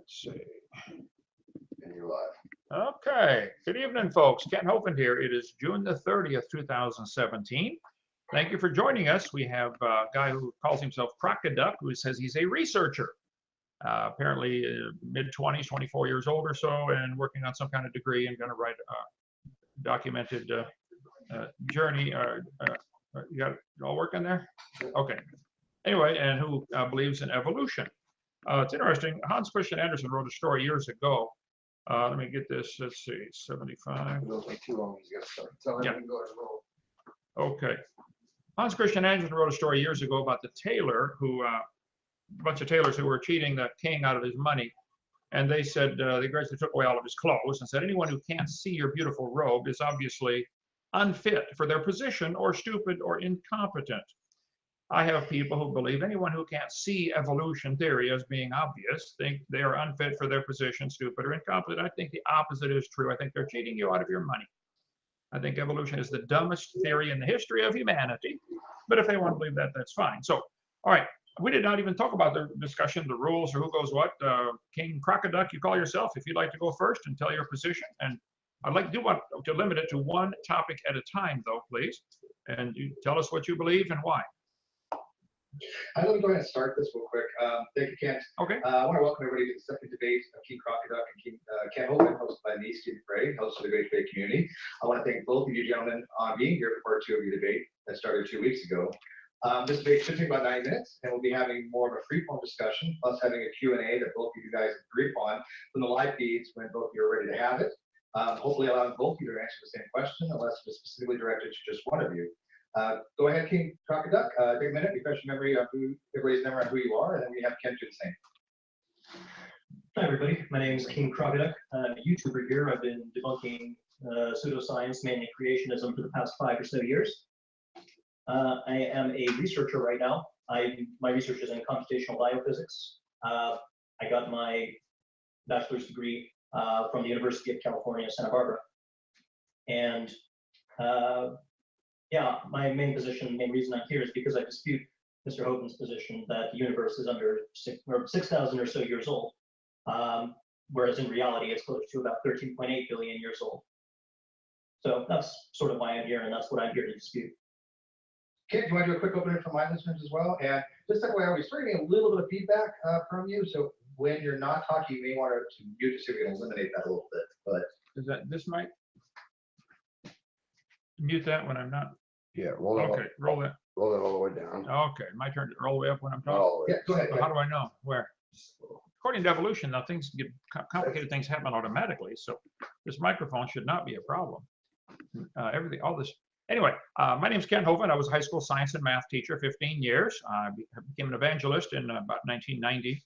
Let's see. And you're live. Okay. Good evening, folks. Ken Hovind here. It is June the 30th, 2017. Thank you for joining us. We have a guy who calls himself Crocoduck, who says he's a researcher. Apparently mid-20s, 24 years old or so, and working on some kind of degree and going to write a documented journey. You got it all working there? Okay. Anyway, and who believes in evolution. It's interesting. Hans Christian Andersen wrote a story years ago. Let me get this. Let's see, 75. It'll take too long. You got to start. Tell him Yeah. you can go ahead and roll. Okay. Hans Christian Andersen wrote a story years ago about the tailor who, a bunch of tailors who were cheating the king out of his money. And they said, they graciously took away all of his clothes and said, anyone who can't see your beautiful robe is obviously unfit for their position or stupid or incompetent. I have people who believe anyone who can't see evolution theory as being obvious think they are unfit for their position, stupid or incompetent. I think the opposite is true. I think they're cheating you out of your money. I think evolution is the dumbest theory in the history of humanity. But if they want to believe that, that's fine. So, all right, we did not even talk about the discussion, the rules, or who goes what. King Crocoduck, you call yourself, if you'd like to go first and tell your position. And I'd like to limit it to one topic at a time, though, please. And you tell us what you believe and why. I'm going to go ahead and start this real quick. Thank you, Kent. Okay. I want to welcome everybody to the second debate of King Crocoduck and King Ken Hovind, hosted by me, Steve Gray, host of the Great Debate Community. I want to thank both of you gentlemen on being here for part 2 of your debate that started 2 weeks ago. This debate should take about 9 minutes, and we'll be having more of a free-form discussion, plus having a Q&A that both of you guys agree upon from the live feeds when both of you are ready to have it. Hopefully allowing both of you to answer the same question, unless it's specifically directed to just one of you. Go ahead, King Crocoduck. Take a minute, refresh your memory of everybody's memory on who you are, and then we have Ken do the same. Hi, everybody. My name is King Crocoduck. I'm a YouTuber here. I've been debunking pseudoscience, mainly creationism, for the past 5 or so years. I am a researcher right now. My research is in computational biophysics. I got my bachelor's degree from the University of California, Santa Barbara. And yeah, my main reason I'm here is because I dispute Mr. Hovind's position that the universe is under 6,000 or so years old, whereas in reality it's close to about 13.8 billion years old. So that's sort of why I'm here, and that's what I'm here to dispute. Kent, do you want to do a quick opening for my listeners as well? And just that way, we're starting to get a little bit of feedback from you. So when you're not talking, you may want to mute to see if we can eliminate that a little bit. But Is that this mic? Mute that when I'm not. Yeah, roll it. Okay, roll it. Roll it all the way down. Okay, my turn to roll the way up when I'm Not talking. all the way. yeah, go ahead. So how do I know where? According to evolution, now things get complicated. Things happen automatically. So this microphone should not be a problem. Everything, all this. Anyway, my name's Ken Hovind. I was a high school science and math teacher 15 years. I became an evangelist in about 1990,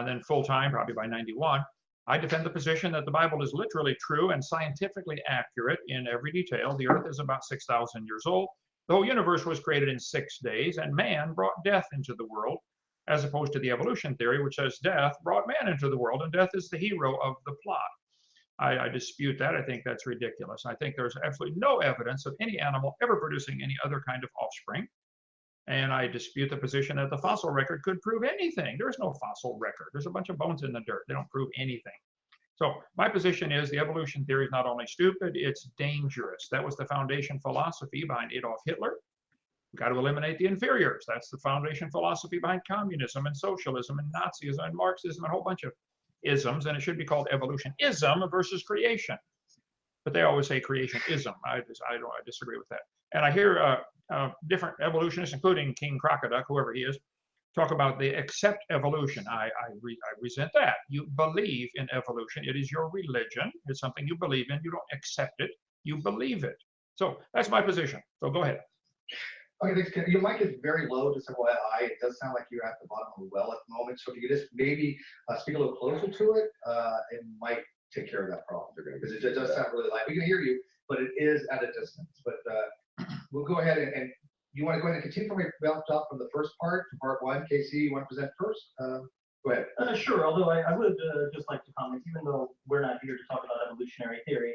then full-time probably by 91. I defend the position that the Bible is literally true and scientifically accurate in every detail. The earth is about 6,000 years old. The whole universe was created in 6 days, and man brought death into the world, as opposed to the evolution theory, which says death brought man into the world, and death is the hero of the plot. I dispute that. I think that's ridiculous. I think there's absolutely no evidence of any animal ever producing any other kind of offspring. And I dispute the position that the fossil record could prove anything. There's no fossil record. There's a bunch of bones in the dirt. They don't prove anything. So my position is the evolution theory is not only stupid, it's dangerous. That was the foundation philosophy behind Adolf Hitler. We've got to eliminate the inferiors. That's the foundation philosophy behind communism and socialism and Nazism and Marxism and a whole bunch of isms. And it should be called evolutionism versus creation. But they always say creationism. I disagree with that. And I hear different evolutionists, including King Crocoduck, whoever he is, talk about they accept evolution. I resent that. You believe in evolution. It is your religion. It's something you believe in. You don't accept it. You believe it. So that's my position. So go ahead. Okay, thanks, Ken. Your mic is very low, just FYI. It does sound like you're at the bottom of the well at the moment. So if you could just maybe speak a little closer to it, it might take care of that problem. Because it does sound really loud. We can hear you, but it is at a distance. But we'll go ahead and you want to go ahead and continue from where you left off from the first part, to part 1. Casey, you want to present first? Go ahead. Sure, although I would just like to comment, even though we're not here to talk about evolutionary theory,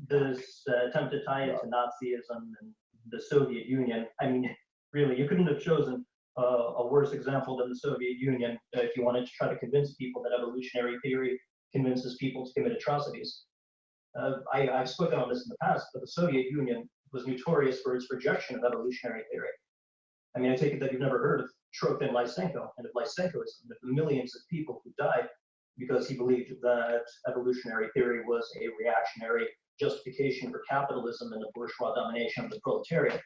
this attempt to tie it to Nazism and the Soviet Union, I mean, really, you couldn't have chosen a worse example than the Soviet Union if you wanted to try to convince people that evolutionary theory convinces people to commit atrocities. I've spoken on this in the past, but the Soviet Union was notorious for its rejection of evolutionary theory. I mean, I take it that you've never heard of Tropin Lysenko and of Lysenkoism, the millions of people who died because he believed that evolutionary theory was a reactionary justification for capitalism and the bourgeois domination of the proletariat.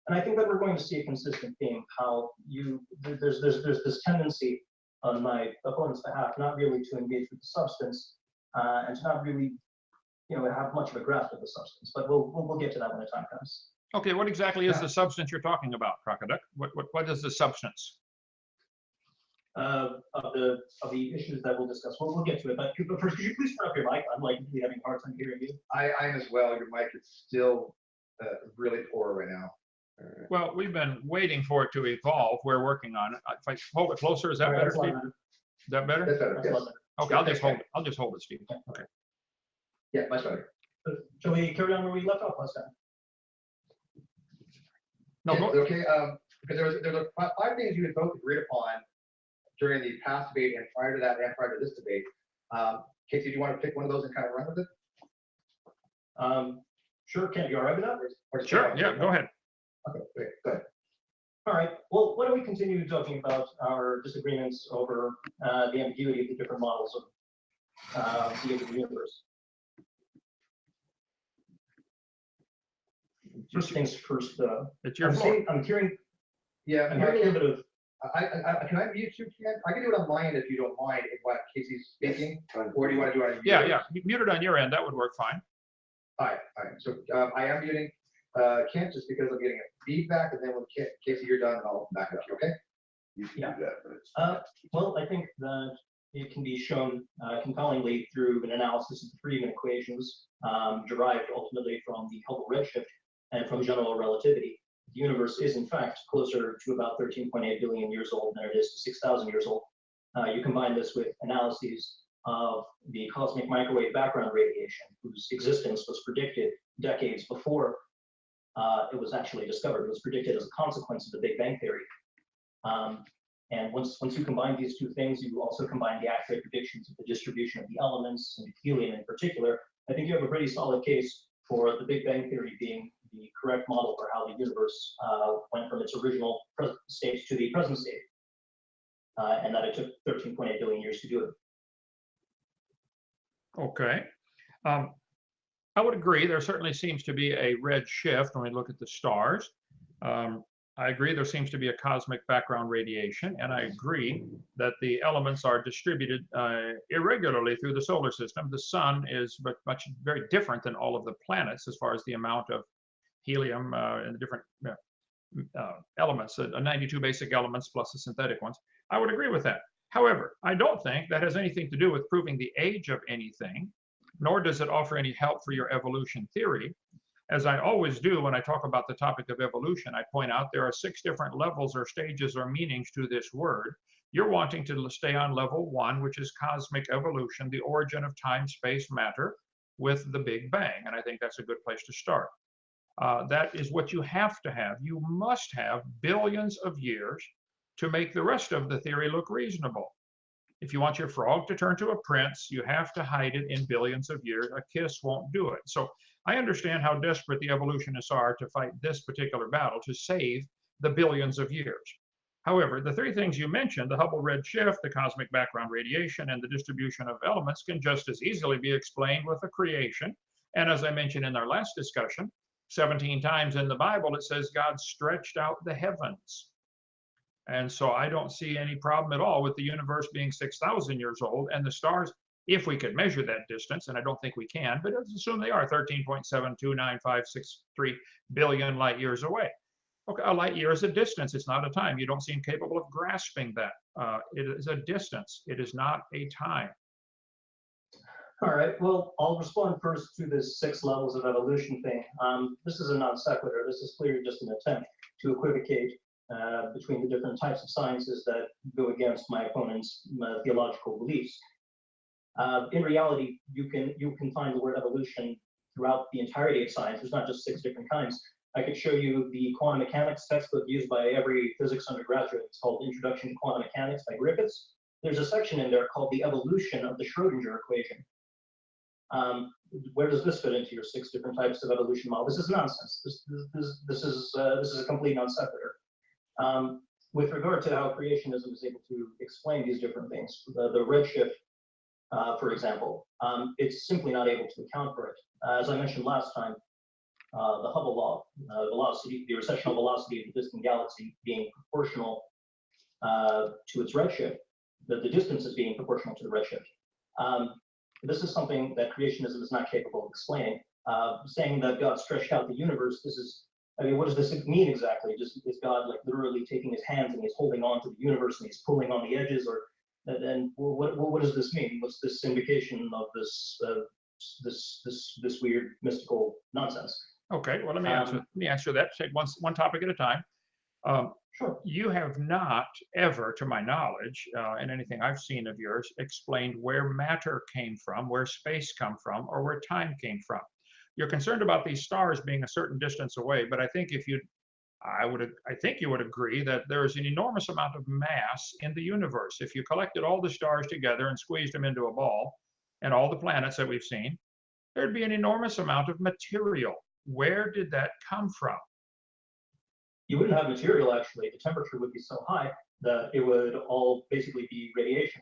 And I think that we're going to see a consistent theme, how there's this tendency on my opponent's behalf not really to engage with the substance and to not really, have much of a grasp of the substance. But we'll get to that when the time comes. Okay, what exactly is the substance you're talking about, Crocoduck? What is the substance? Of the issues that we'll discuss. We'll get to it. But first, could you please turn up your mic? I'm like really having a hard time hearing you. I am as well. Your mic is still really poor right now. Well, we've been waiting for it to evolve. We're working on it. If I hold it closer, is that better, Steve? Is that better? That's better. That's a Yes. lot better. Okay, I'll just hold it, Steve. Okay. Yeah, much better. Shall we carry on where we left off last time? No, Yeah, go, okay. Because there were 5 things you had both agreed upon during the past debate and prior to that and prior to this debate. Casey, do you want to pick one of those and kind of run with it? Sure, Ken, you all right with that? Or sure, yeah, go ahead. Okay, great, good. All right. Well, why don't we continue talking about our disagreements over the ambiguity of the different models of the universe? First things first. It's your floor. I'm hearing. Yeah, I'm hearing a little bit of. can I mute you, Ken? I can do it on my end if you don't mind, if Casey's speaking, or do you want to do it on your Yeah, end? yeah. Mute it on your end. That would work fine. All right. So I am muting Kent just because I'm getting a feedback, and then when Casey, you're done, I'll back it up. Okay? You can Yeah. do that, but it's. Well, I think that it can be shown compellingly through an analysis of the Friedmann equations derived ultimately from the Hubble redshift and from general relativity. The universe is in fact closer to about 13.8 billion years old than it is to 6,000 years old. You combine this with analyses of the cosmic microwave background radiation, whose existence was predicted decades before it was actually discovered. It was predicted as a consequence of the Big Bang Theory. And once you combine these two things, you also combine the accurate predictions of the distribution of the elements, and helium in particular. I think you have a pretty solid case for the Big Bang Theory being the correct model for how the universe went from its original state to the present state, and that it took 13.8 billion years to do it. Okay. I would agree. There certainly seems to be a red shift when we look at the stars. I agree there seems to be a cosmic background radiation, and I agree that the elements are distributed irregularly through the solar system. The sun is very different than all of the planets as far as the amount of helium and the different elements, 92 basic elements plus the synthetic ones. I would agree with that. However, I don't think that has anything to do with proving the age of anything, nor does it offer any help for your evolution theory. As I always do when I talk about the topic of evolution, I point out there are 6 different levels or stages or meanings to this word. You're wanting to stay on level 1, which is cosmic evolution, the origin of time, space, matter, with the Big Bang. And I think that's a good place to start. That is what you have to have. You must have billions of years to make the rest of the theory look reasonable. If you want your frog to turn to a prince, you have to hide it in billions of years. A kiss won't do it. So I understand how desperate the evolutionists are to fight this particular battle to save the billions of years. However, the 3 things you mentioned, the Hubble redshift, the cosmic background radiation, and the distribution of elements can just as easily be explained with the creation. And as I mentioned in our last discussion, 17 times in the Bible, it says God stretched out the heavens. And so I don't see any problem at all with the universe being 6,000 years old and the stars, if we could measure that distance, and I don't think we can, but let's assume they are 13.72956 billion light years away. Okay, a light year is a distance. It's not a time. You don't seem capable of grasping that. It is a distance. It is not a time. All right. Well, I'll respond first to this 6 levels of evolution thing. This is a non sequitur. This is clearly just an attempt to equivocate between the different types of sciences that go against my opponent's theological beliefs. In reality, you can find the word evolution throughout the entirety of science. There's not just 6 different kinds. I could show you the quantum mechanics textbook used by every physics undergraduate. It's called Introduction to Quantum Mechanics by Griffiths. There's a section in there called the evolution of the Schrodinger equation. Where does this fit into your 6 different types of evolution model? This is nonsense. This is a complete non sequitur. With regard to how creationism is able to explain these different things, the redshift, for example, it's simply not able to account for it. As I mentioned last time, the Hubble law, velocity, the recessional velocity of the distant galaxy being proportional to its redshift, the distance is being proportional to the redshift. This is something that creationism is not capable of explaining. Saying that God stretched out the universe, I mean, what does this mean exactly? Is God like literally taking his hands and he's holding on to the universe and he's pulling on the edges, or then what does this mean? What's this indication of this weird mystical nonsense? Okay, well, let me answer that. Take one topic at a time. Sure. You have not ever, to my knowledge, in anything I've seen of yours, explained where matter came from, where space come from, or where time came from. You're concerned about these stars being a certain distance away, but I think I think you would agree that there is an enormous amount of mass in the universe. If you collected all the stars together and squeezed them into a ball, and all the planets that we've seen, there'd be an enormous amount of material. Where did that come from? You wouldn't have material, actually. The temperature would be so high that it would all basically be radiation.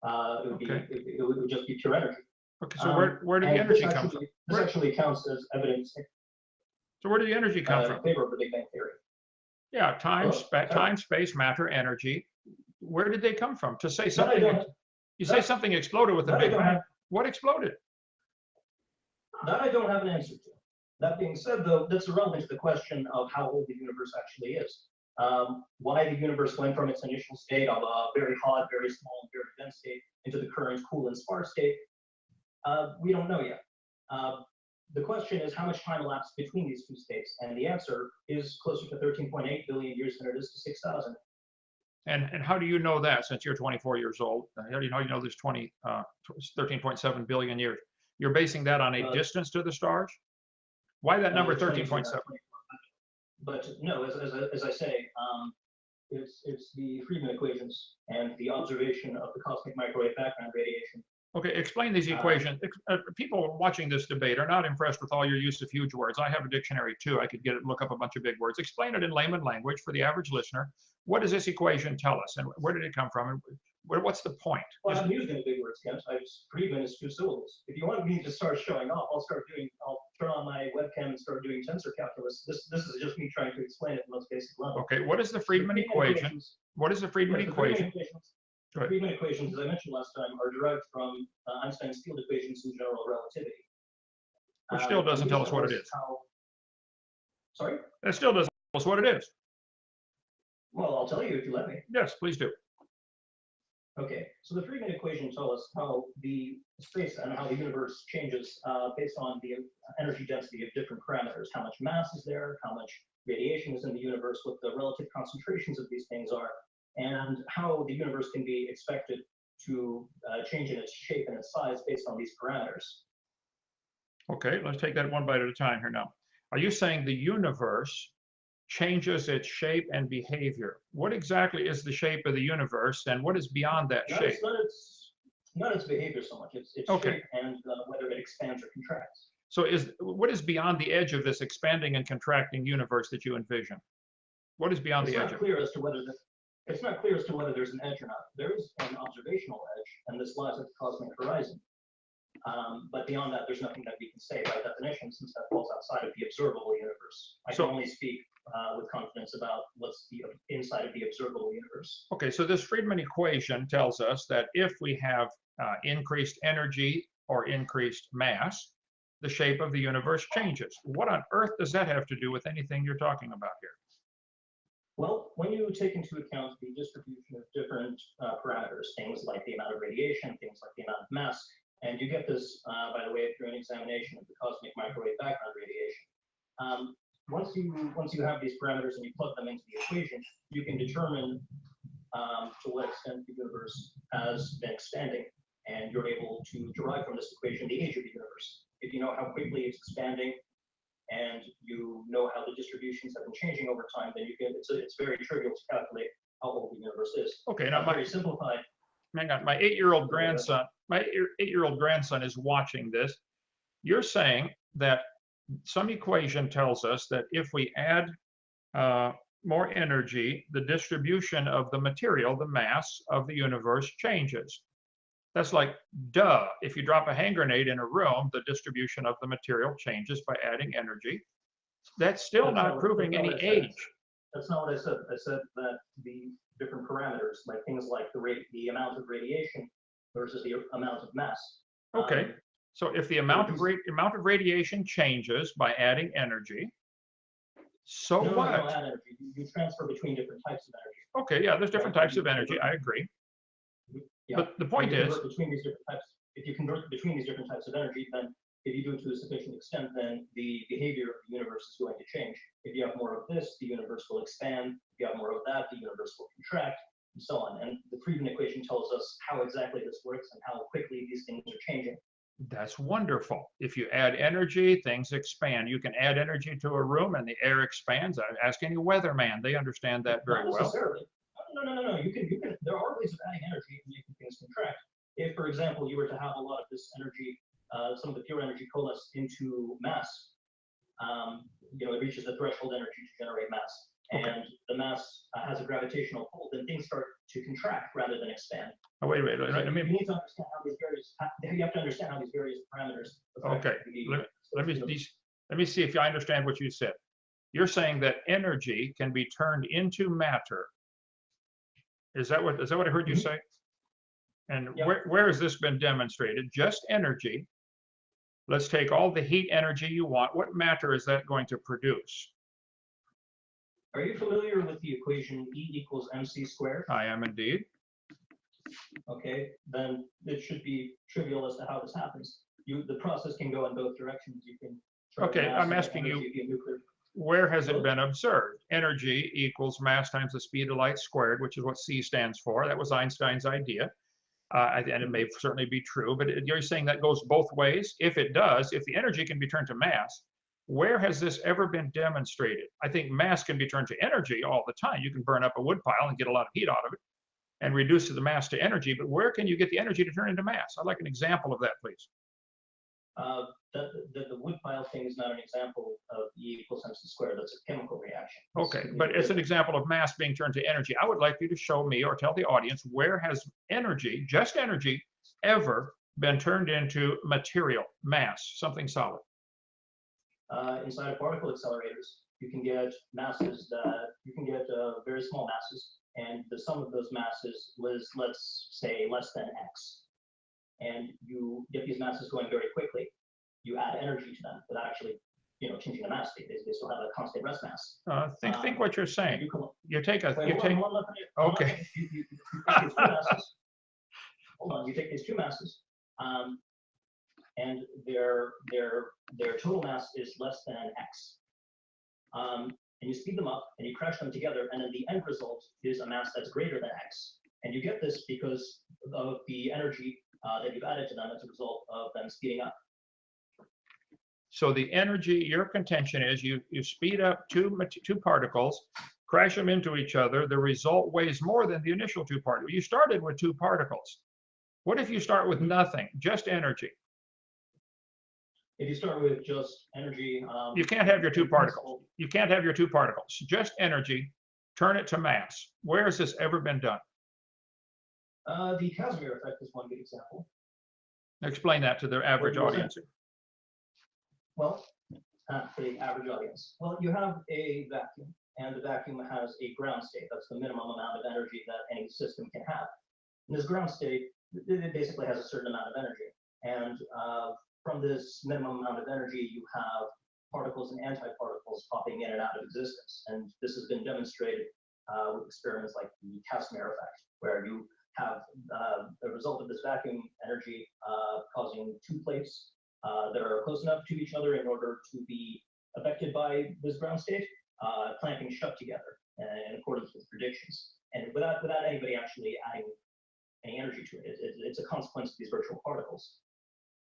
It would just be pure energy. Okay, so where did the energy come from? This actually counts as evidence So where did the energy come from? in favor of the Big Bang Theory. Yeah, time, space, matter, energy. Where did they come from? To say something, you say something exploded with the Big Bang. What exploded? That I don't have an answer to. That being said, though, that's irrelevant to the question of how old the universe actually is. Why the universe went from its initial state of a very hot, very small, very dense state into the current cool and sparse state, we don't know yet. The question is how much time elapsed between these two states, and the answer is closer to 13.8 billion years than it is to 6,000. And how do you know that, since you're 24 years old? How do you know there's 13.7 billion years? You're basing that on a distance to the stars? Why that number 13.7? But no, as I say, it's the Friedmann equations and the observation of the cosmic microwave background radiation. Okay, explain these equations. People watching this debate are not impressed with all your use of huge words. I have a dictionary too. I could look up a bunch of big words. Explain it in layman language for the average listener. What does this equation tell us, and where did it come from, and what's the point? Well, I'm using the big words, Kent. Friedmann is 2 syllables. If you want me to start showing off, I'll turn on my webcam and start doing tensor calculus. This is just me trying to explain it at the most basic level. Okay, what is the Friedmann equation? What is the Friedmann equation? The Friedmann equations, as I mentioned last time, are derived from Einstein's field equations in general relativity. Which still doesn't tell us what it is. Sorry? That still doesn't tell us what it is. Well, I'll tell you if you let me. Yes, please do. Okay, so the Friedmann equation tells us how the space and how the universe changes based on the energy density of different parameters. How much mass is there, how much radiation is in the universe, what the relative concentrations of these things are, and how the universe can be expected to change in its shape and its size based on these parameters. Okay, let's take that one bite at a time here now. Are you saying the universe changes its shape and behavior? What exactly is the shape of the universe, and what is beyond that shape? Not its behavior so much, it's okay. Shape and whether it expands or contracts. So what is beyond the edge of this expanding and contracting universe that you envision? What is beyond the edge? It's not clear as to whether there's an edge or not. There is an observational edge, and this lies at the cosmic horizon. But beyond that, there's nothing that we can say by definition, since that falls outside of the observable universe. I can only speak with confidence about what's inside of the observable universe. Okay, so this Friedmann equation tells us that if we have increased energy or increased mass, the shape of the universe changes. What on earth does that have to do with anything you're talking about here? Well, when you take into account the distribution of different parameters, things like the amount of radiation, things like the amount of mass, and you get this, by the way, through an examination of the cosmic microwave background radiation. Once you have these parameters and you plug them into the equation, you can determine to what extent the universe has been expanding, and you're able to derive from this equation the age of the universe. If you know how quickly it's expanding and you know how the distributions have been changing over time, then you can, it's very trivial to calculate how old the universe is. Okay, now Very simplified. hang on, my 8-year-old grandson, my 8-year-old grandson is watching this. You're saying that some equation tells us that if we add more energy, the distribution of the material, the mass of the universe changes. That's like, duh. If you drop a hand grenade in a room, the distribution of the material changes by adding energy. That's still not proving any age. That's not what I said. I said that the different parameters, like things like the amount of radiation versus the amount of mass. Okay, so if the amount of radiation changes by adding energy, so no, what? No, add energy. You transfer between different types of energy. Okay, yeah, there's different types of energy. I agree. Yeah. But the point is, between these different types, if you convert between these different types of energy, then if you do it to a sufficient extent, then the behavior of the universe is going to change. If you have more of this, the universe will expand. If you have more of that, the universe will contract, and so on. And the Friedman equation tells us how exactly this works and how quickly these things are changing. that's wonderful. If you add energy, things expand. You can add energy to a room and the air expands. Ask any weatherman; they understand that very Not well. necessarily. No. You can. There are ways of adding energy and making things contract. If, for example, you were to have a lot of this energy, some of the pure energy coalesce into mass, it reaches the threshold energy to generate mass, and the mass has a gravitational pull, then things start to contract rather than expand. Oh, wait. So you need to understand how these various. You have to understand how these various parameters. Okay. Let me see if I understand what you said. You're saying that energy can be turned into matter. Is that what I heard you say? And where has this been demonstrated? Just energy. Let's take all the heat energy you want. What matter is that going to produce? Are you familiar with the equation E equals mc squared? I am indeed. Okay, then it should be trivial as to how this happens. The process can go in both directions. You can. Okay, I'm asking you, where has it been observed? Energy equals mass times the speed of light squared, which is what C stands for. That was Einstein's idea. And it may certainly be true, but you're saying that goes both ways? If it does, if the energy can be turned to mass, where has this ever been demonstrated? I think mass can be turned to energy all the time. You can burn up a wood pile and get a lot of heat out of it and reduce the mass to energy, but where can you get the energy to turn into mass? I'd like an example of that, please. The wood pile thing is not an example of E equals mc squared. That's a chemical reaction. Okay, but it's an example of mass being turned to energy. I would like you to show me or tell the audience, where has energy, just energy, ever been turned into material, mass, something solid? Inside of particle accelerators, you can get masses very small masses, and the sum of those masses was, let's say, less than x. And you get these masses going very quickly. You add energy to them without actually, changing the mass state. They still have a constant rest mass. Think what you're saying. You take a, okay. Hold on. You take these two masses, and their total mass is less than x. And you speed them up and you crash them together, and then the end result is a mass that's greater than x. And you get this because of the energy that you've added to them as a result of them speeding up. So the energy, your contention is you speed up two particles, crash them into each other. The result weighs more than the initial two particles. You started with two particles. What if you start with nothing, just energy? If you start with just energy, you can't have your two particles. You can't have your two particles. Just energy, turn it to mass. Where has this ever been done? The Casimir effect is one good example. Explain that to the average audience. Well, for the average audience. Well, you have a vacuum, and the vacuum has a ground state. That's the minimum amount of energy that any system can have. And this ground state, it basically has a certain amount of energy. And from this minimum amount of energy, you have particles and antiparticles popping in and out of existence. And this has been demonstrated with experiments like the Casimir effect, where you have the result of this vacuum energy causing two plates that are close enough to each other in order to be affected by this ground state, clamping shut together in accordance with predictions, and without anybody actually adding any energy to it. It's a consequence of these virtual particles.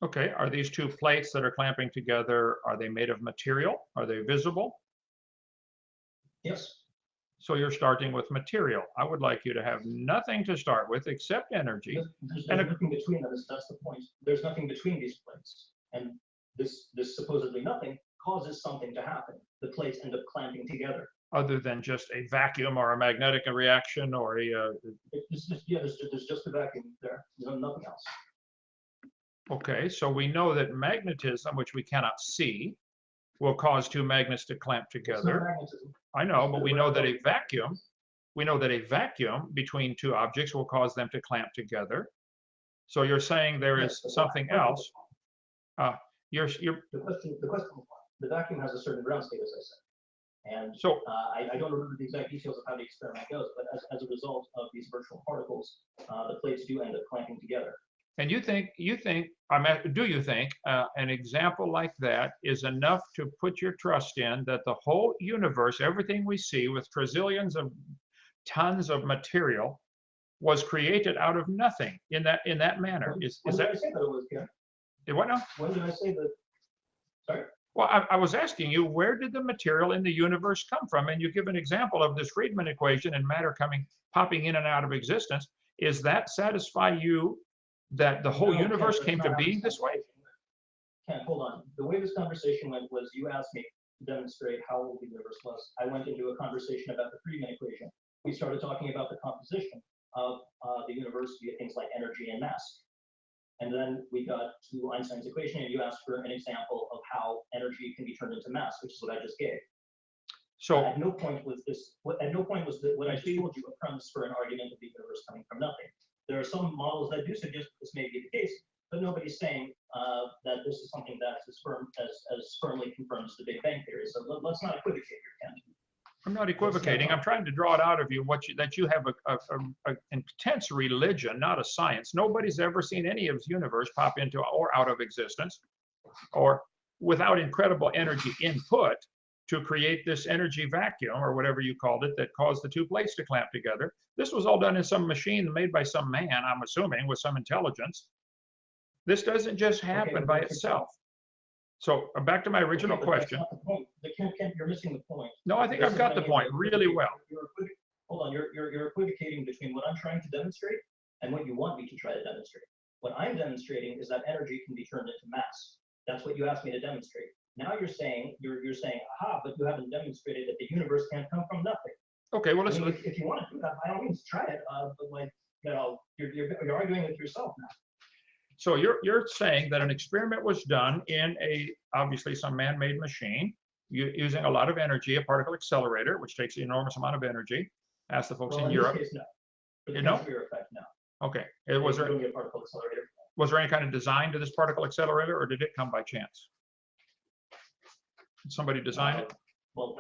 Okay, are these two plates that are clamping together, are they made of material? Are they visible? Yes. So you're starting with material. I would like you to have nothing to start with except energy. There's And nothing between them. That's the point. There's nothing between these plates, and this supposedly nothing causes something to happen. The plates end up clamping together. Other than just a vacuum or a magnetic reaction or a, It's just, yeah, there's just a vacuum there. Nothing else. okay, so we know that magnetism, which we cannot see, will cause two magnets to clamp It's not together. magnetism. I know, but we know that a vacuum between two objects will cause them to clamp together. So you're saying there is something else. You're The question, the vacuum has a certain ground state, as I said. And so I don't remember the exact details of how the experiment goes, but as a result of these virtual particles, the plates do end up clamping together. And do you think an example like that is enough to put your trust in that the whole universe, everything we see with trillions of tons of material, was created out of nothing in that manner? Is When did that I say that it was, Ken? what now? When did I say that? Sorry? Well, I was asking you, where did the material in the universe come from? And you give an example of this Friedman equation and matter popping in and out of existence. Is that satisfy you that the whole No, Ken, universe that's came not to how being this this way? Ken, hold on. The way this conversation went was you asked me to demonstrate how old the universe was. I went into a conversation about the Friedman equation. We started talking about the composition of the universe via things like energy and mass. And then we got to Einstein's equation, and you asked for an example of how energy can be turned into mass, which is what I just gave. So At no point was this. At no point was what I just told you a premise for an argument of the universe coming from nothing. There are some models that do suggest this may be the case, but nobody's saying that this is something that's as firmly confirmed as the Big Bang theory. So let's not equivocate here, Ken. I'm not equivocating. I'm trying to draw it out of you that you have an intense religion, not a science. Nobody's ever seen any of the universe pop into or out of existence, or without incredible energy input to create this energy vacuum or whatever you called it that caused the two plates to clamp together. This was all done in some machine made by some man, I'm assuming, with some intelligence. This doesn't just happen by itself. So back to my original question. That's not the point. Ken, you're missing the point. No, I think I've got the point really well. Hold on, you're equivocating between what I'm trying to demonstrate and what you want me to try to demonstrate. What I'm demonstrating is that energy can be turned into mass. That's what you asked me to demonstrate. Now you're saying, aha, but you haven't demonstrated that the universe can't come from nothing. Okay, well, I mean, if you want to do that, by all means, try it. But like, you're arguing with yourself now. So you're saying that an experiment was done in obviously some man-made machine using a lot of energy, a particle accelerator, which takes an enormous amount of energy. Ask the folks in Europe. This case, no. For the You know? Casimir effect, no. Okay. Was there a particle accelerator? Was there any kind of design to this particle accelerator, or did it come by chance? Did somebody design it? Well,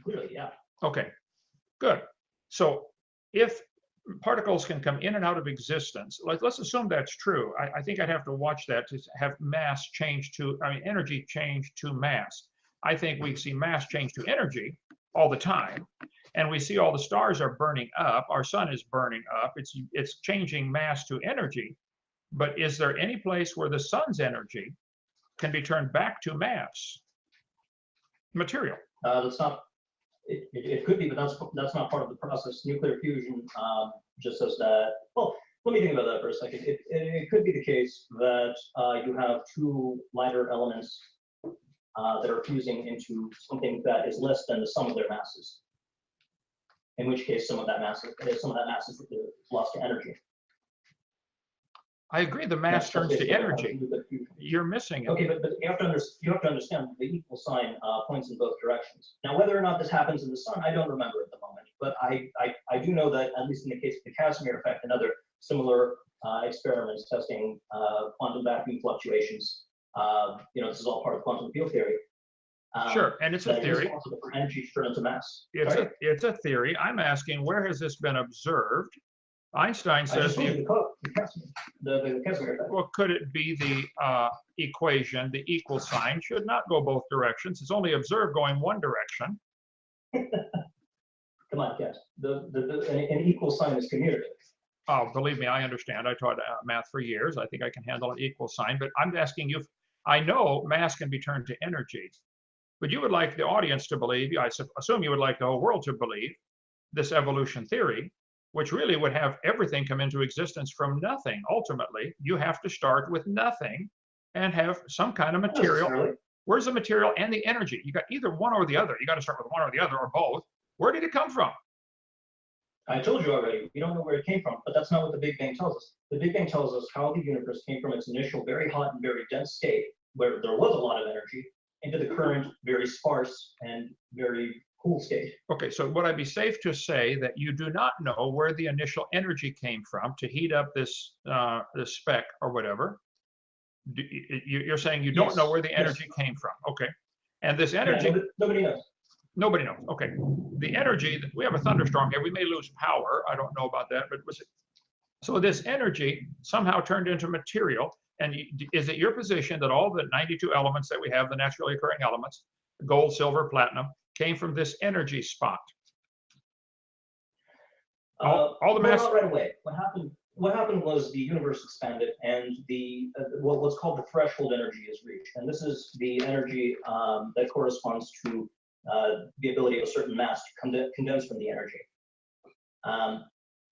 clearly, yeah. Okay, good. So if particles can come in and out of existence, let's assume that's true. I think I'd have to watch that to have mass change to, energy change to mass. I think we see mass change to energy all the time. And we see all the stars are burning up. Our sun is burning up. It's changing mass to energy. But is there any place where the sun's energy can be turned back to mass? Material. That's not. It could be, but that's not part of the process. Nuclear fusion just says that. Well, let me think about that for a second. It could be the case that you have two lighter elements that are fusing into something that is less than the sum of their masses. In which case, some of that mass is lost to energy. I agree. The mass turns to energy. You're missing it. Okay, but you have to understand the equal sign points in both directions. Now, whether or not this happens in the sun, I don't remember at the moment. But I do know that, at least in the case of the Casimir effect and other similar experiments testing quantum vacuum fluctuations, this is all part of quantum field theory. Sure, and it's a theory. It's possible for energy to turn into mass. It's a theory. I'm asking, where has this been observed? Einstein says the Casimir effect. well, could it be the equation, the equal sign should not go both directions. It's only observed going one direction. Come on, Ken. An equal sign is commutative. Believe me, I understand. I taught math for years. I think I can handle an equal sign, but I'm asking you, I know mass can be turned to energy, but you would like the audience to believe, I assume you would like the whole world to believe this evolution theory, which really would have everything come into existence from nothing. Ultimately, you have to start with nothing and have some kind of material. Where's the material and the energy? You got either one or the other. You got to start with one or the other or both. Where did it come from? I told you already, we don't know where it came from, but that's not what the Big Bang tells us. The Big Bang tells us how the universe came from its initial very hot and very dense state, where there was a lot of energy, into the current very sparse and very cool state. Okay, so would I be safe to say that you do not know where the initial energy came from to heat up this speck or whatever? You're saying you don't know where the energy came from. Okay. And this energy, nobody knows. Nobody knows. Okay. The energy, we have a thunderstorm here. We may lose power. I don't know about that, but so this energy somehow turned into material. And is it your position that all the 92 elements that we have, the naturally occurring elements, gold, silver, platinum, came from this energy spot? All the mass. Not right away. What happened was the universe expanded, and the what's called the threshold energy is reached, and this is the energy that corresponds to the ability of a certain mass to condense from the energy.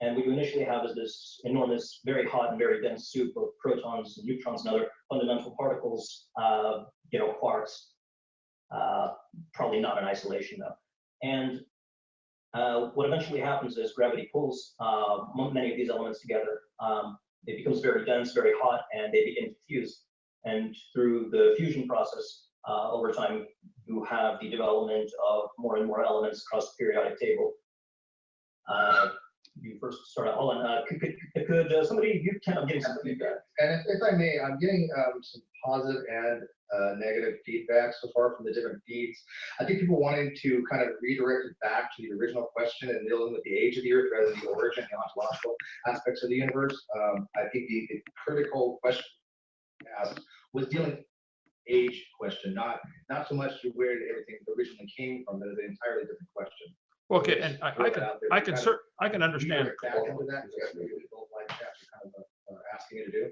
And what you initially have is this enormous, very hot and very dense soup of protons and neutrons and other fundamental particles, quarks, probably not in isolation though. And what eventually happens is gravity pulls many of these elements together. It becomes very dense, very hot, and they begin to fuse. And through the fusion process, over time, you have the development of more and more elements across the periodic table. You first start out, hold on, could somebody, I'm getting some feedback. And if I may, I'm getting some positive and negative feedback so far from the different feeds. I think people wanting to kind of redirect it back to the original question and dealing with the age of the Earth rather than the origin, the ontological aspects of the universe. I think the critical question asked was dealing age question, not so much to where everything originally came from, but it's an entirely different question. Okay, and I can understand. Back into that, both live chats are kind of asking you to do.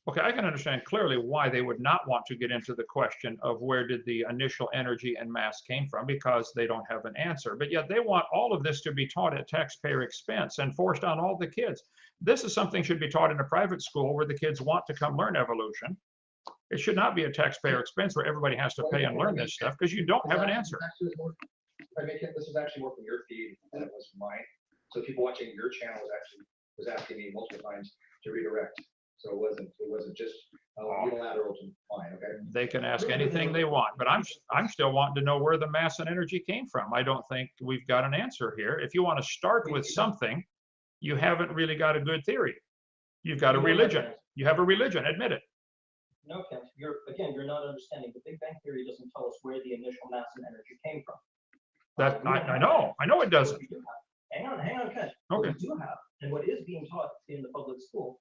Okay, I can understand clearly why they would not want to get into the question of where did the initial energy and mass came from, because they don't have an answer. But yet they want all of this to be taught at taxpayer expense and forced on all the kids. This is something should be taught in a private school where the kids want to come learn evolution. It should not be a taxpayer expense where everybody has to pay and learn this stuff because you don't have an answer. This is actually more from your feed than it was from mine. So people watching your channel was asking me multiple times to redirect. So it wasn't just unilateral to mine. Okay. They can ask anything they want, but I'm still wanting to know where the mass and energy came from. I don't think we've got an answer here. If you want to start with something, you haven't really got a good theory. You've got a religion. You have a religion. Admit it. No, Kent. You're not understanding. The Big Bang Theory doesn't tell us where the initial mass and energy came from. That I know it doesn't. Hang on, Kent. Okay. What we do have, and what is being taught in the public school,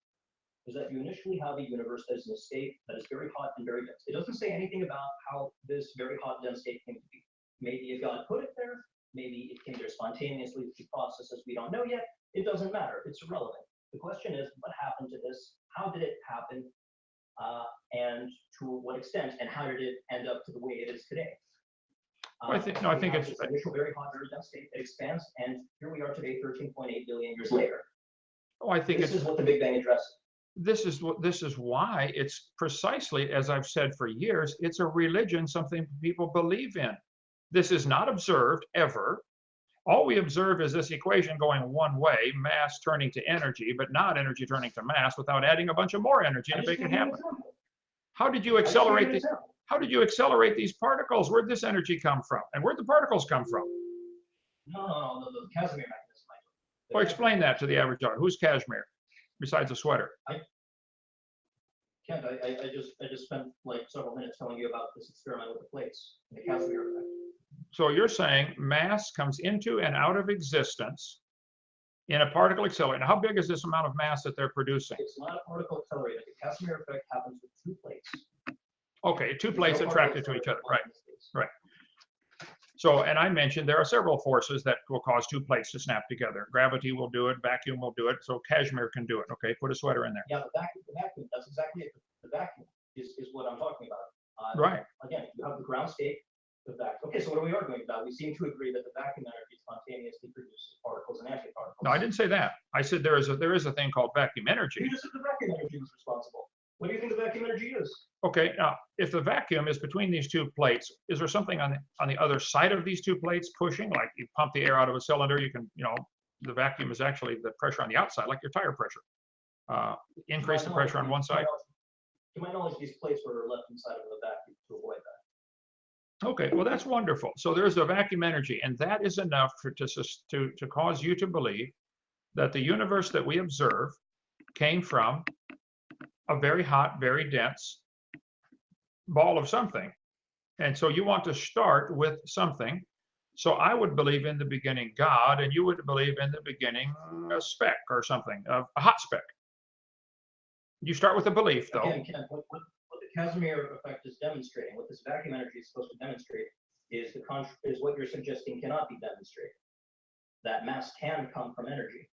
is that you initially have a universe that is in a state that is very hot and very dense. It doesn't say anything about how this very hot, dense state came to be. Maybe a God put it there. Maybe it came there spontaneously through processes we don't know yet. It doesn't matter. It's irrelevant. The question is, what happened to this? How did it happen? And to what extent? And how did it end up to the way it is today? I think it's this initial very hot, very dense state. It expands, and here we are today, 13.8 billion years later. Oh, I think this is what the Big Bang addresses. This is why it's precisely, as I've said for years, it's a religion, something people believe in. This is not observed ever. All we observe is this equation going one way, mass turning to energy, but not energy turning to mass without adding a bunch of more energy to make it happen. How did you accelerate these? How did you accelerate these particles? Where'd this energy come from? And where'd the particles come from? No, the Casimir mechanism. Well, explain that to the average audience. Who's Casimir, besides a sweater? Kent, I just spent like several minutes telling you about this experiment with the plates and the Casimir effect. So you're saying mass comes into and out of existence in a particle accelerator. Now, how big is this amount of mass that they're producing? It's not a particle accelerator. The Casimir effect happens with two plates. Okay, two plates attracted to each other. Right. So, and I mentioned there are several forces that will cause two plates to snap together. Gravity will do it, vacuum will do it, so cashmere can do it. Okay, put a sweater in there. Yeah, the vacuum, that's exactly it. The vacuum is what I'm talking about. Right. Again, you have the ground state, the vacuum. Okay, so what are we arguing about? We seem to agree that the vacuum energy spontaneously produces particles and antiparticles. No, I didn't say that. I said there is a thing called vacuum energy. You just said the vacuum energy was responsible. What do you think the vacuum energy is? Okay, now if the vacuum is between these two plates, is there something on the other side of these two plates pushing? Like you pump the air out of a cylinder, you can, the vacuum is actually the pressure on the outside, like your tire pressure. Increase the pressure on one side. To my knowledge, these plates were left inside of the vacuum to avoid that. Okay, well that's wonderful. So there's a vacuum energy, and that is enough to cause you to believe that the universe that we observe came from a very hot, very dense ball of something. And so you want to start with something. So I would believe in the beginning God, and you would believe in the beginning a speck or something, a hot speck. You start with a belief, though. Again, Ken, what the Casimir effect is demonstrating, what this vacuum energy is supposed to demonstrate, is what you're suggesting cannot be demonstrated. That mass can come from energy.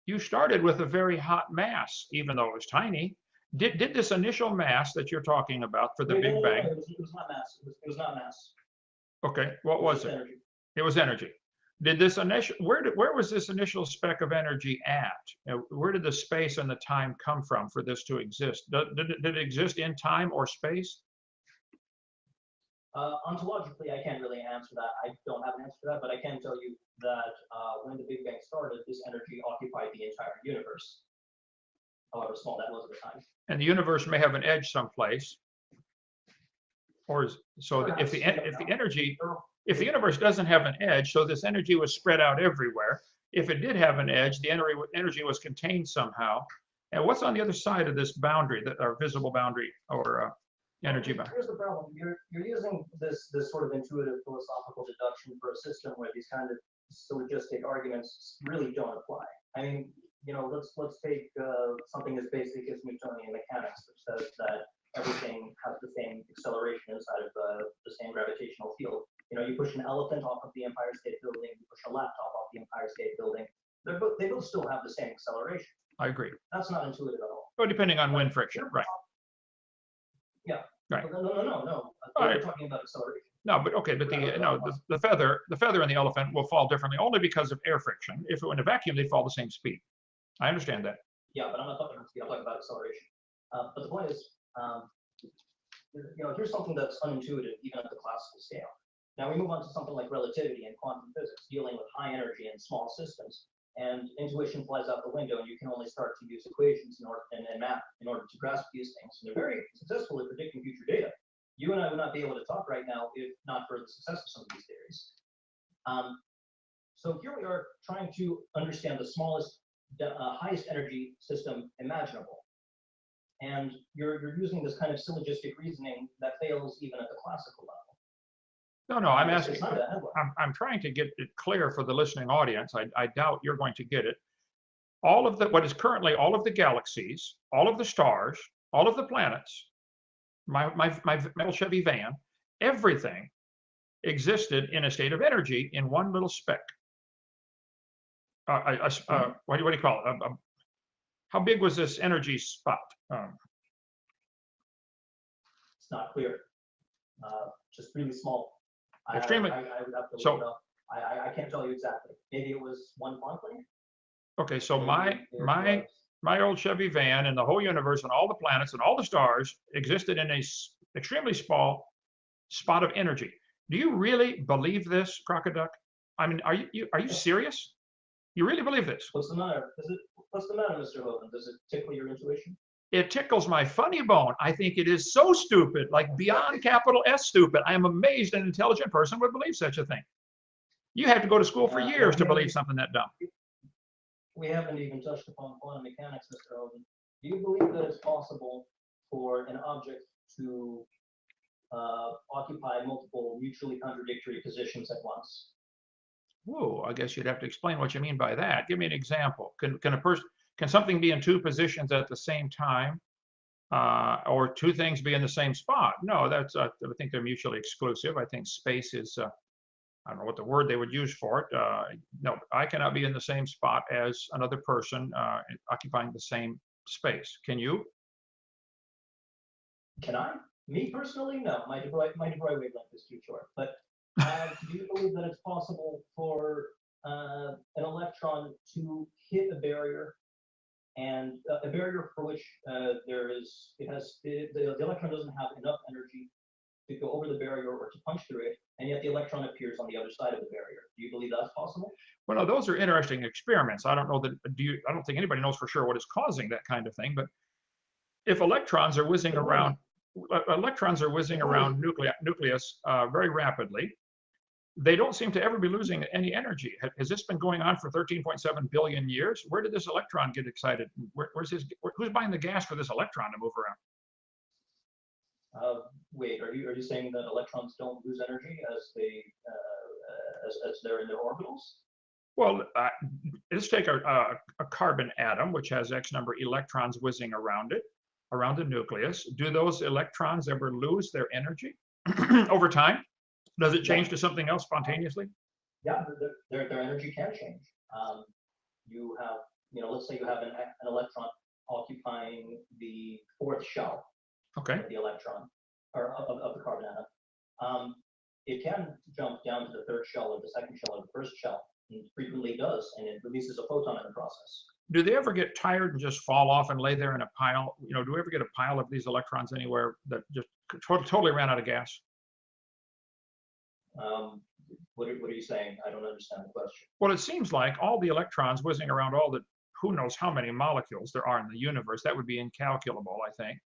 You started with a very hot mass, even though it was tiny. Did this initial mass that you're talking about for the Big Bang? It was not mass. It was not mass. Okay, what was it? Energy. It was energy. Did this initial, where was this initial speck of energy at? Where did the space and the time come from for this to exist? Did it exist in time or space? Ontologically, I can't really answer that. I don't have an answer to that, but I can tell you that when the Big Bang started, this energy occupied the entire universe, however small that was at the time. And the universe may have an edge someplace. Or so if the energy, if the universe doesn't have an edge, so this energy was spread out everywhere. If it did have an edge, the energy was contained somehow. And what's on the other side of this boundary, our visible boundary or energy boundary? Here's the problem. You're using this sort of intuitive philosophical deduction for a system where these kind of syllogistic arguments really don't apply. I mean, let's take something as basic as Newtonian mechanics, which says that everything has the same acceleration inside of the same gravitational field. You push an elephant off of the Empire State Building, you push a laptop off the Empire State Building, they both still have the same acceleration. I agree. That's not intuitive at all. Well, depending on wind friction, right? Yeah. Right. No. Right. We're talking about acceleration. No, but okay, but the feather and the elephant will fall differently only because of air friction. If it were in a vacuum, they fall the same speed. I understand that. Yeah, but I'm not talking about speed. I'm talking about acceleration. But the point is, here's something that's unintuitive even at the classical scale. Now we move on to something like relativity and quantum physics, dealing with high energy and small systems. And intuition flies out the window, and you can only start to use equations and math in order to grasp these things. And they're very successful at predicting future data. You and I would not be able to talk right now if not for the success of some of these theories. So here we are trying to understand the smallest, highest energy system imaginable. And you're using this kind of syllogistic reasoning that fails even at the classical level. No, I'm asking, I'm trying to get it clear for the listening audience. I doubt you're going to get it. What is currently all of the galaxies, all of the stars, all of the planets, my metal Chevy van, everything existed in a state of energy in one little speck. What do you call it? How big was this energy spot? It's not clear. Just really small. Extremely. I would have to look it up. I can't tell you exactly. Maybe it was 1 quantling. Okay, so my old Chevy van and the whole universe and all the planets and all the stars existed in a extremely small spot of energy. Do you really believe this, Crocoduck? I mean, are you serious? You really believe this? What's the matter? What's the matter, Mr. Hovind? Does it tickle your intuition? It tickles my funny bone. I think it is so stupid, like beyond capital S stupid. I am amazed an intelligent person would believe such a thing. You have to go to school for years to believe something that dumb. We haven't even touched upon quantum mechanics, Mr. Hovind. Do you believe that it's possible for an object to occupy multiple mutually contradictory positions at once? Whoa, I guess you'd have to explain what you mean by that. Give me an example. Can something be in two positions at the same time? or two things be in the same spot. No, that's I think they're mutually exclusive. I think space is I don't know what the word they would use for it. No, I cannot be in the same spot as another person occupying the same space. Can you? Can I? Me personally, no. My De Broglie wavelength is too short. But do you believe that it's possible for an electron to hit a barrier, and a barrier for which the electron doesn't have enough energy to go over the barrier or to punch through it, and yet the electron appears on the other side of the barrier? Do you believe that's possible? Well, no, those are interesting experiments. I don't know that. I don't think anybody knows for sure what is causing that kind of thing. But if electrons are whizzing around nucleus very rapidly, they don't seem to ever be losing any energy. Has this been going on for 13.7 billion years? Where did this electron get excited? Who's buying the gas for this electron to move around? Wait, are you saying that electrons don't lose energy as they're in their orbitals? Well, let's take a carbon atom, which has X number electrons whizzing around it, around the nucleus. Do those electrons ever lose their energy over time? Does it change to something else spontaneously? Yeah, their energy can change. You have, let's say you have an electron occupying the fourth shell Okay. of the electron, or of the carbon atom. It can jump down to the third shell or the second shell or the first shell, and frequently does, and it releases a photon in the process. Do they ever get tired and just fall off and lay there in a pile? Do we ever get a pile of these electrons anywhere that just totally ran out of gas? What are you saying? I don't understand the question. Well, it seems like all the electrons whizzing around all the, who knows how many molecules there are in the universe, that would be incalculable, I think.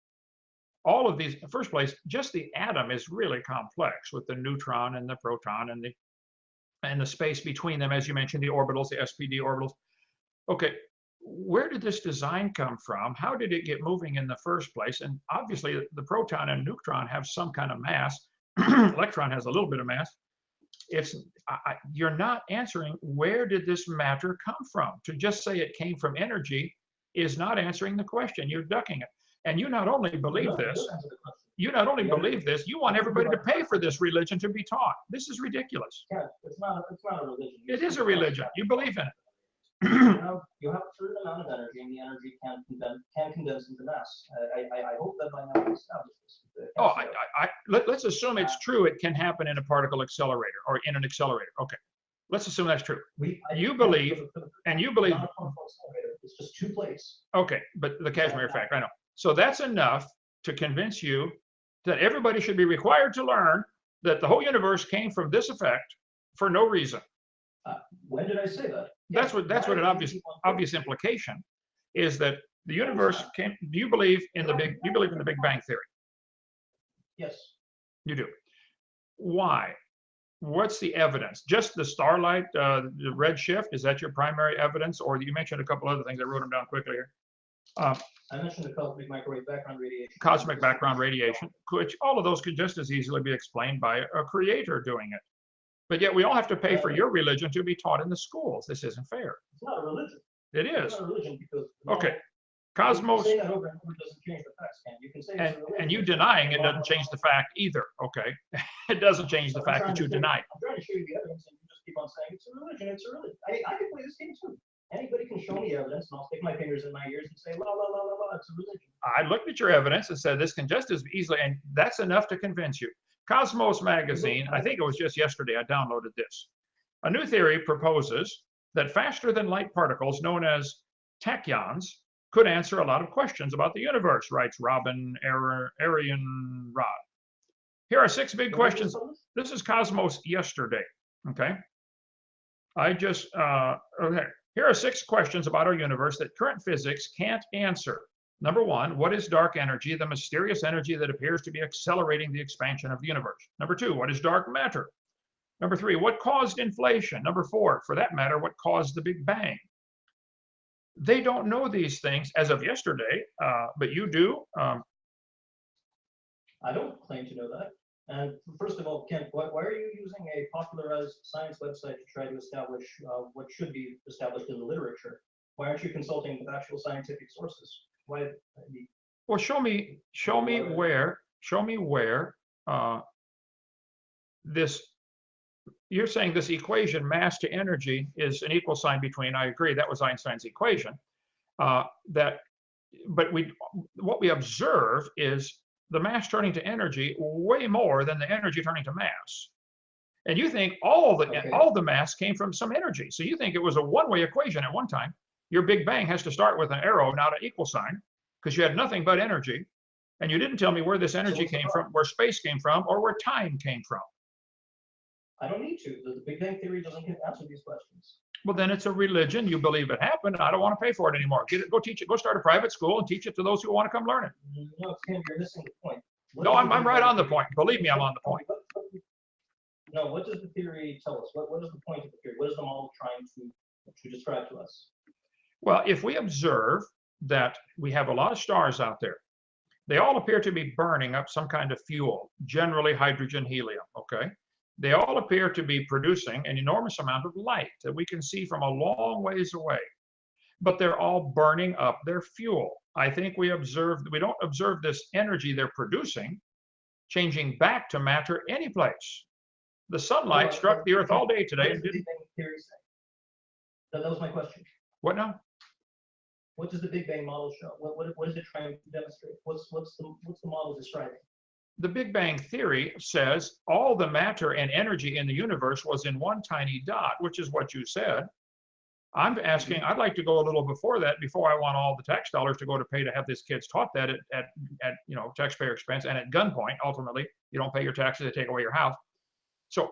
All of these, in the first place, just the atom is really complex with the neutron and the proton and the space between them, as you mentioned, the orbitals, the SPD orbitals. Okay, where did this design come from? How did it get moving in the first place? And obviously, the proton and neutron have some kind of mass. Electron has a little bit of mass. You're not answering where did this matter come from. To just say it came from energy is not answering the question. You're ducking it. And you not only believe this, you want everybody to pay for this religion to be taught. This is ridiculous. Yeah, it's not a religion. It is a religion. You believe in it. You have a certain amount of energy, and the energy can condense into mass. I hope that by now we established this. Let's assume it's true. It can happen in a particle accelerator or in an accelerator. Okay, let's assume that's true. You believe. It's just two plates. Okay, but the Kashmir effect, I know. So that's enough to convince you that everybody should be required to learn that the whole universe came from this effect for no reason. When did I say that? That's what an obvious implication is, that the universe came. Do you believe in the Big Bang theory? Yes. You do. Why? What's the evidence? Just the starlight, the redshift? Is that your primary evidence, or you mentioned a couple other things? I wrote them down quickly here. I mentioned the cosmic microwave background radiation. Cosmic background radiation, which all of those could just as easily be explained by a creator doing it. But yet we all have to pay for your religion to be taught in the schools. This isn't fair. It's not a religion. It is. It's not a religion because. Okay. Cosmos. You can say that over and over doesn't change the facts, Ken. You can say it's a religion. And you denying it doesn't change the fact either. Okay. It doesn't change the fact that you deny it. I'm trying to show you the evidence, and you just keep on saying it's a religion. It's a religion. I can play this game too. Anybody can show me evidence, and I'll stick my fingers in my ears and say, la, la, la, la, la, it's a religion. I looked at your evidence and said this can just as easily, and that's enough to convince you. Cosmos magazine, I think it was just yesterday, I downloaded this. A new theory proposes that faster than light particles, known as tachyons, could answer a lot of questions about the universe, writes Robin Arian Rod. Here are 6 big questions. This is Cosmos yesterday, okay? Okay. Here are 6 questions about our universe that current physics can't answer. Number 1, what is dark energy, the mysterious energy that appears to be accelerating the expansion of the universe? Number 2, what is dark matter? Number 3, what caused inflation? Number 4, for that matter, what caused the Big Bang? They don't know these things as of yesterday, but you do. I don't claim to know that. And first of all, Kent, why are you using a popularized science website to try to establish what should be established in the literature? Why aren't you consulting with actual scientific sources? Why? Well, show me where this, you're saying this equation, mass to energy, is an equal sign between, I agree, that was Einstein's equation. But what we observe is the mass turning to energy way more than the energy turning to mass. And you think all the mass came from some energy. So you think it was a one-way equation at one time. Your Big Bang has to start with an arrow, not an equal sign, because you had nothing but energy. And you didn't tell me where this energy came from, where space came from, or where time came from. I don't need to. The Big Bang Theory doesn't answer these questions. Well, then it's a religion. You believe it happened. I don't want to pay for it anymore. Go teach it. Go start a private school and teach it to those who want to come learn it. No, Tim, you're missing the point. No, I'm right on the point. Believe me, I'm on the point. No, what does the theory tell us? What is the point of the theory? What is the model trying to describe to us? Well, if we observe that we have a lot of stars out there, they all appear to be burning up some kind of fuel, generally hydrogen, helium, okay? They all appear to be producing an enormous amount of light that we can see from a long ways away, but they're all burning up their fuel. I think we don't observe this energy they're producing changing back to matter any place. The sunlight struck the earth all day today and didn't. That was my question. What now? What does the Big Bang model show? What is it trying to demonstrate? What's the model describing? The Big Bang Theory says all the matter and energy in the universe was in one tiny dot, which is what you said. I'm asking, I'd like to go a little before that, before I want all the tax dollars to go to pay to have these kids taught that at taxpayer expense and at gunpoint. Ultimately, you don't pay your taxes, they take away your house. So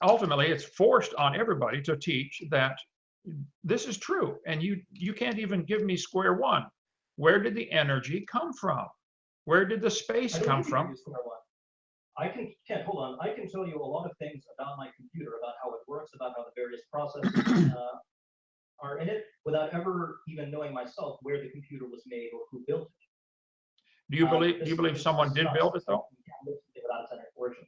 ultimately, it's forced on everybody to teach that this is true, and you can't even give me square one. Where did the energy come from? Where did the space come from? Ken, hold on. I can tell you a lot of things about my computer, about how it works, about how the various processes are in it, without ever even knowing myself where the computer was made or who built it. Do you believe someone did build it though? Without its origin.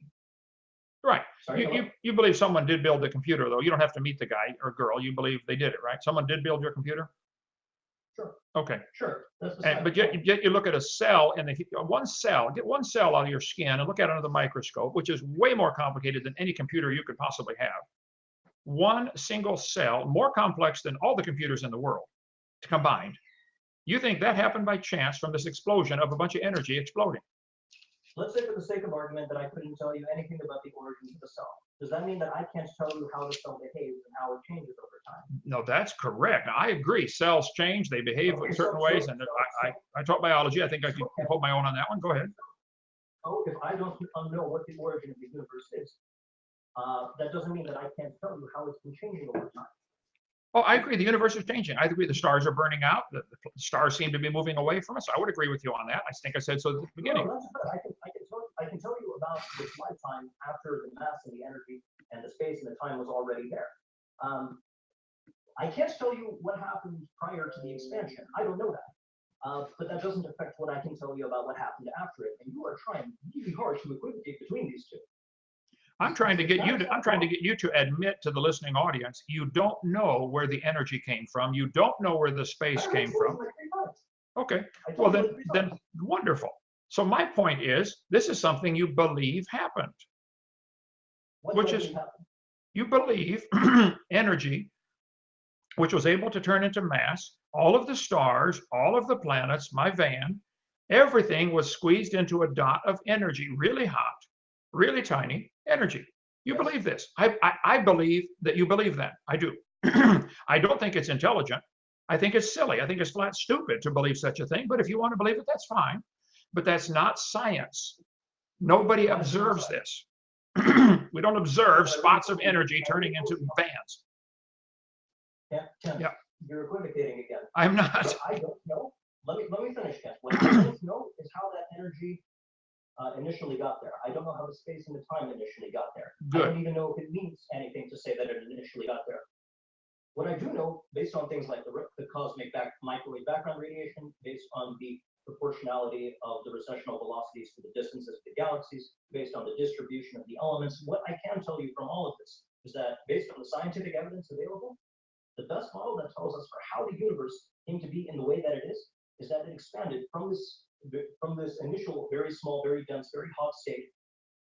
Right. Sorry, you believe someone did build the computer though. You don't have to meet the guy or girl. You believe they did it, right? Someone did build your computer? Sure. Okay. Sure. But yet you look at a cell and get one cell out of your skin and look at it under the microscope, which is way more complicated than any computer you could possibly have. One single cell, more complex than all the computers in the world combined. You think that happened by chance from this explosion of a bunch of energy exploding? Let's say for the sake of argument that I couldn't tell you anything about the origins of the cell. Does that mean that I can't tell you how the cell behaves and how it changes over time? No, that's correct. Now, I agree. Cells change, they behave in certain ways, and I taught biology. I think I can hold my own on that one. Go ahead. So if I don't know what the origin of the universe is, that doesn't mean that I can't tell you how it's been changing over time. Oh, I agree. The universe is changing. I agree. The stars are burning out. The stars seem to be moving away from us. I would agree with you on that. I think I said so at the beginning. No, that's good. I can tell you about this lifetime after the mass and the energy and the space and the time was already there. I can't tell you what happened prior to the expansion. I don't know that. But that doesn't affect what I can tell you about what happened after it. And you are trying really hard to equivocate between these two. I'm trying to get you to admit to the listening audience you don't know where the energy came from. You don't know where the space came from. Okay. Well then wonderful. So my point is, this is something you believe happened. Which is you believe energy, which was able to turn into mass, all of the stars, all of the planets, my van, everything was squeezed into a dot of energy, really hot, really tiny energy. You believe this. I believe that you believe that. I do. I don't think it's intelligent. I think it's silly. I think it's flat stupid to believe such a thing. But if you want to believe it, that's fine. But that's not science. Nobody observes this. We don't observe spots of energy turning into vans. Yeah. You're equivocating again. I'm not. I don't know. Let me finish, Ken. What I don't know is how that energy initially got there. I don't know how the space and the time initially got there. Good. I don't even know if it means anything to say that it initially got there. What I do know, based on things like the cosmic microwave background radiation, based on the proportionality of the recessional velocities to the distances of the galaxies, based on the distribution of the elements, what I can tell you from all of this is that based on the scientific evidence available, the best model that tells us for how the universe came to be in the way that it is is that it expanded from this initial very small, very dense, very hot state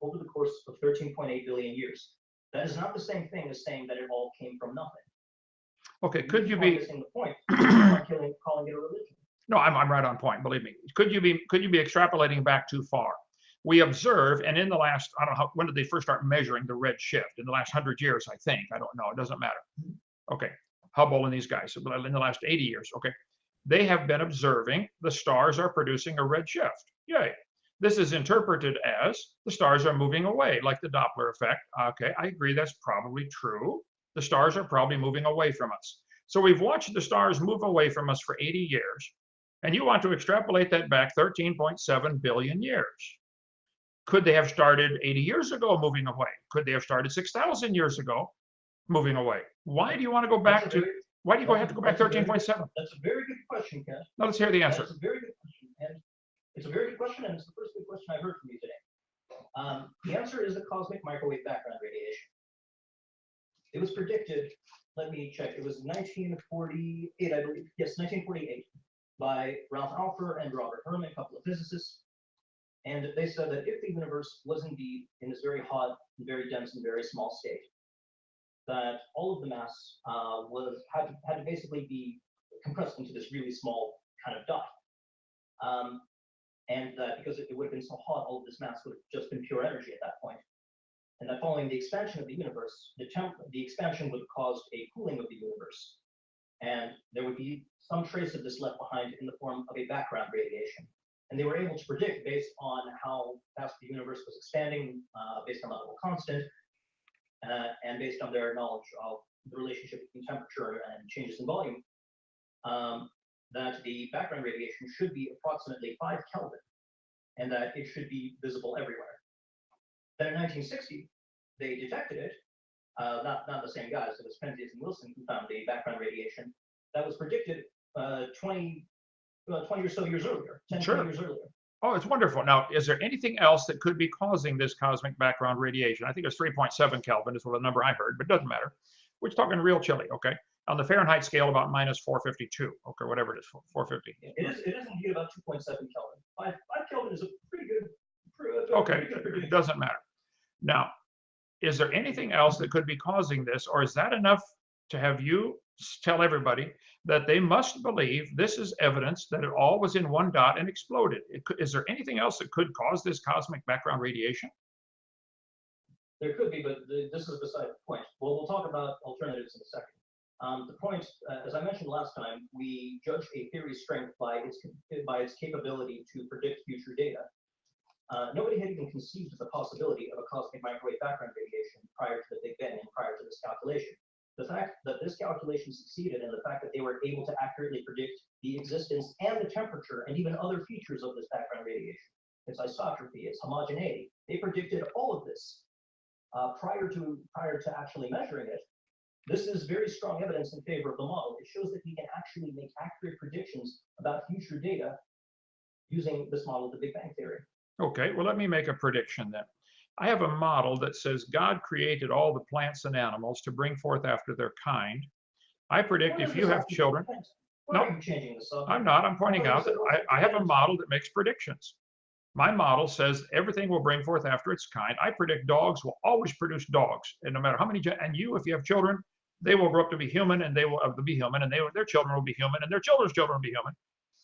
over the course of 13.8 billion years. That is not the same thing as saying that it all came from nothing. Okay, could you be missing the point? Calling it a religion. No, I'm right on point, believe me. Could you be extrapolating back too far? We observe, and in the last, I don't know, when did they first start measuring the red shift? In the last 100 years, I think. I don't know, it doesn't matter. Okay, Hubble and these guys, in the last 80 years, okay. They have been observing the stars are producing a red shift. Yay. This is interpreted as the stars are moving away, like the Doppler effect. Okay, I agree that's probably true. The stars are probably moving away from us. So we've watched the stars move away from us for 80 years, and you want to extrapolate that back 13.7 billion years. Could they have started 80 years ago moving away? Could they have started 6,000 years ago moving away? Why do you want to go back to, why do you have to go back 13.7? That's a very good question, Ken. Now let's hear the answer. That's a very good question. And it's a very good question, and it's the first good question I've heard from you today. The answer is the cosmic microwave background radiation. It was predicted, let me check, it was 1948, I believe, yes, 1948, by Ralph Alpher and Robert Herman, a couple of physicists. And they said that if the universe was indeed in this very hot, very dense, and very small state, that all of the mass had to basically be compressed into this really small kind of dot. And that because it would have been so hot, all of this mass would have just been pure energy at that point. And that following the expansion of the universe, the expansion would have caused a cooling of the universe. And there would be some trace of this left behind in the form of a background radiation. And they were able to predict, based on how fast the universe was expanding, based on the Hubble constant, and based on their knowledge of the relationship between temperature and changes in volume, that the background radiation should be approximately 5 Kelvin, and that it should be visible everywhere. Then in 1960, they detected it, not the same guys, it was Penzias and Wilson who found the background radiation that was predicted 20 or so years earlier, 10, Sure. 20 years earlier. Oh, it's wonderful. Now, is there anything else that could be causing this cosmic background radiation? I think it's 3.7 Kelvin is what the number I heard, but it doesn't matter. We're talking real chilly, okay? On the Fahrenheit scale, about minus 452, okay, whatever it is, 450. It is indeed about 2.7 Kelvin. 5 Kelvin is a pretty good. Okay, it doesn't matter. Now, is there anything else that could be causing this, or is that enough to have you tell everybody that they must believe this is evidence that it all was in one dot and exploded? Is there anything else that could cause this cosmic background radiation? There could be, but this is beside the point. Well, we'll talk about alternatives in a second. The point, as I mentioned last time, we judge a theory's strength by its capability to predict future data. Nobody had even conceived of the possibility of a cosmic microwave background radiation prior to the Big Bang and prior to this calculation. The fact that this calculation succeeded and the fact that they were able to accurately predict the existence and the temperature and even other features of this background radiation, its isotropy, its homogeneity, they predicted all of this prior to actually measuring it. This is very strong evidence in favor of the model. It shows that we can actually make accurate predictions about future data using this model of the Big Bang Theory. Okay, well, let me make a prediction then. I have a model that says God created all the plants and animals to bring forth after their kind. I predict if you have children. Why are you changing the subject? I'm not. I'm pointing out that I have a model that makes predictions. My model says everything will bring forth after its kind. I predict dogs will always produce dogs, and no matter how many, and you, if you have children, they will grow up to be human, and they will be human, and their children will be human, and their children's children will be human.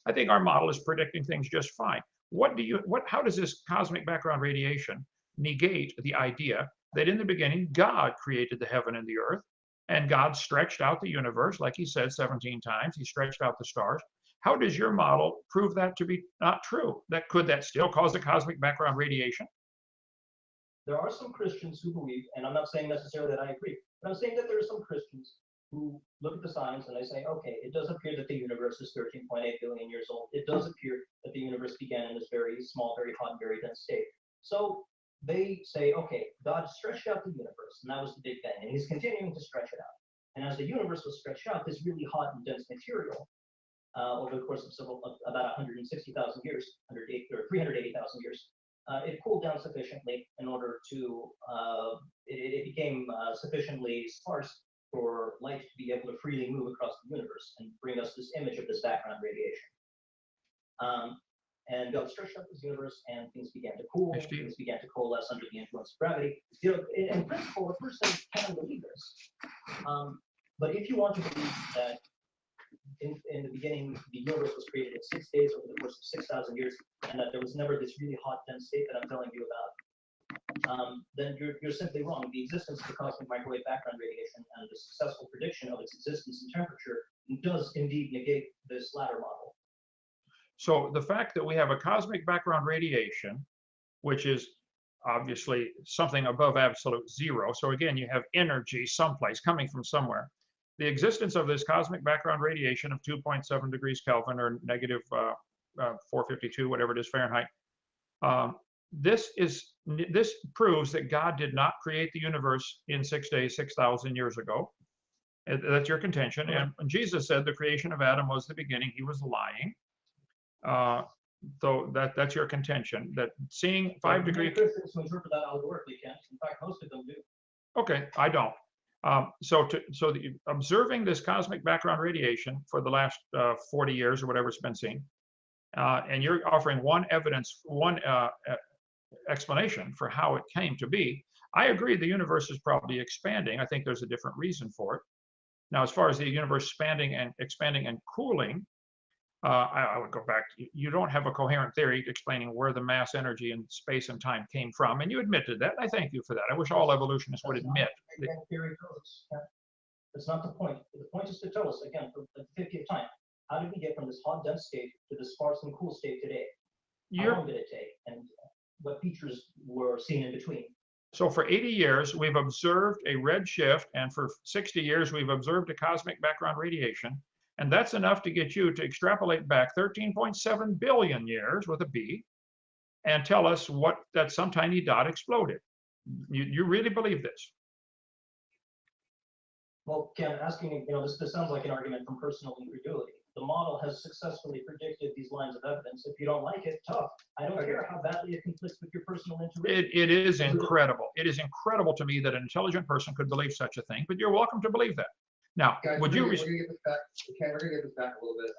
I think our model is predicting things just fine. How does this cosmic background radiation negate the idea that in the beginning God created the heaven and the earth, and God stretched out the universe, like he said 17 times, he stretched out the stars? How does your model prove that to be not true? Could that still cause the cosmic background radiation? There are some Christians who believe, and I'm not saying necessarily that I agree, but I'm saying that there are some Christians who look at the science and they say, okay, it does appear that the universe is 13.8 billion years old. It does appear that the universe began in this very small, very hot, and very dense state. So they say, okay, God stretched out the universe, and that was the Big Bang, and he's continuing to stretch it out. And as the universe was stretched out, this really hot and dense material, over the course of about 160,000 years, 380,000 years, it cooled down sufficiently in order to, it became sufficiently sparse for light to be able to freely move across the universe and bring us this image of this background radiation. And God stretched out this universe, and things began to cool. Hey, Steve. Things began to coalesce under the influence of gravity. In principle, a person can believe this. But if you want to believe that in the beginning, the universe was created in 6 days over the course of 6,000 years, and that there was never this really hot, dense state that I'm telling you about, then you're simply wrong. The existence of the cosmic microwave background radiation and the successful prediction of its existence and temperature does indeed negate this latter model. So the fact that we have a cosmic background radiation, which is obviously something above absolute zero. So again, you have energy someplace coming from somewhere. The existence of this cosmic background radiation of 2.7 degrees Kelvin or negative 452, whatever it is Fahrenheit. This proves that God did not create the universe in 6 days, 6,000 years ago. That's your contention. And when Jesus said the creation of Adam was the beginning, he was lying. So that's your contention, that seeing 5 degrees. Christians who interpret that allegorically, Ken. In fact, most of them do. Okay, I don't. So observing this cosmic background radiation for the last 40 years or whatever it's been seen, and you're offering one explanation for how it came to be. I agree the universe is probably expanding. I think there's a different reason for it. Now, as far as the universe expanding and cooling, I would go back. You don't have a coherent theory explaining where the mass, energy, and space and time came from, and you admitted that. I thank you for that. I wish all evolutionists would admit. That's not the point. The point is to tell us, again, for the 50th time, how did we get from this hot, dense state to this sparse and cool state today? How long did it take? And what features were seen in between? So for 80 years, we've observed a red shift, and for 60 years, we've observed a cosmic background radiation. And that's enough to get you to extrapolate back 13.7 billion years with a B and tell us that some tiny dot exploded. You really believe this? Well, Ken, asking, this sounds like an argument from personal incredulity. The model has successfully predicted these lines of evidence. If you don't like it, tough. I don't care how badly it conflicts with your personal intuition. It is incredible. It is incredible to me that an intelligent person could believe such a thing, but you're welcome to believe that. Now, guys, would you? We're gonna get this back. Ken, we're gonna get this back a little bit.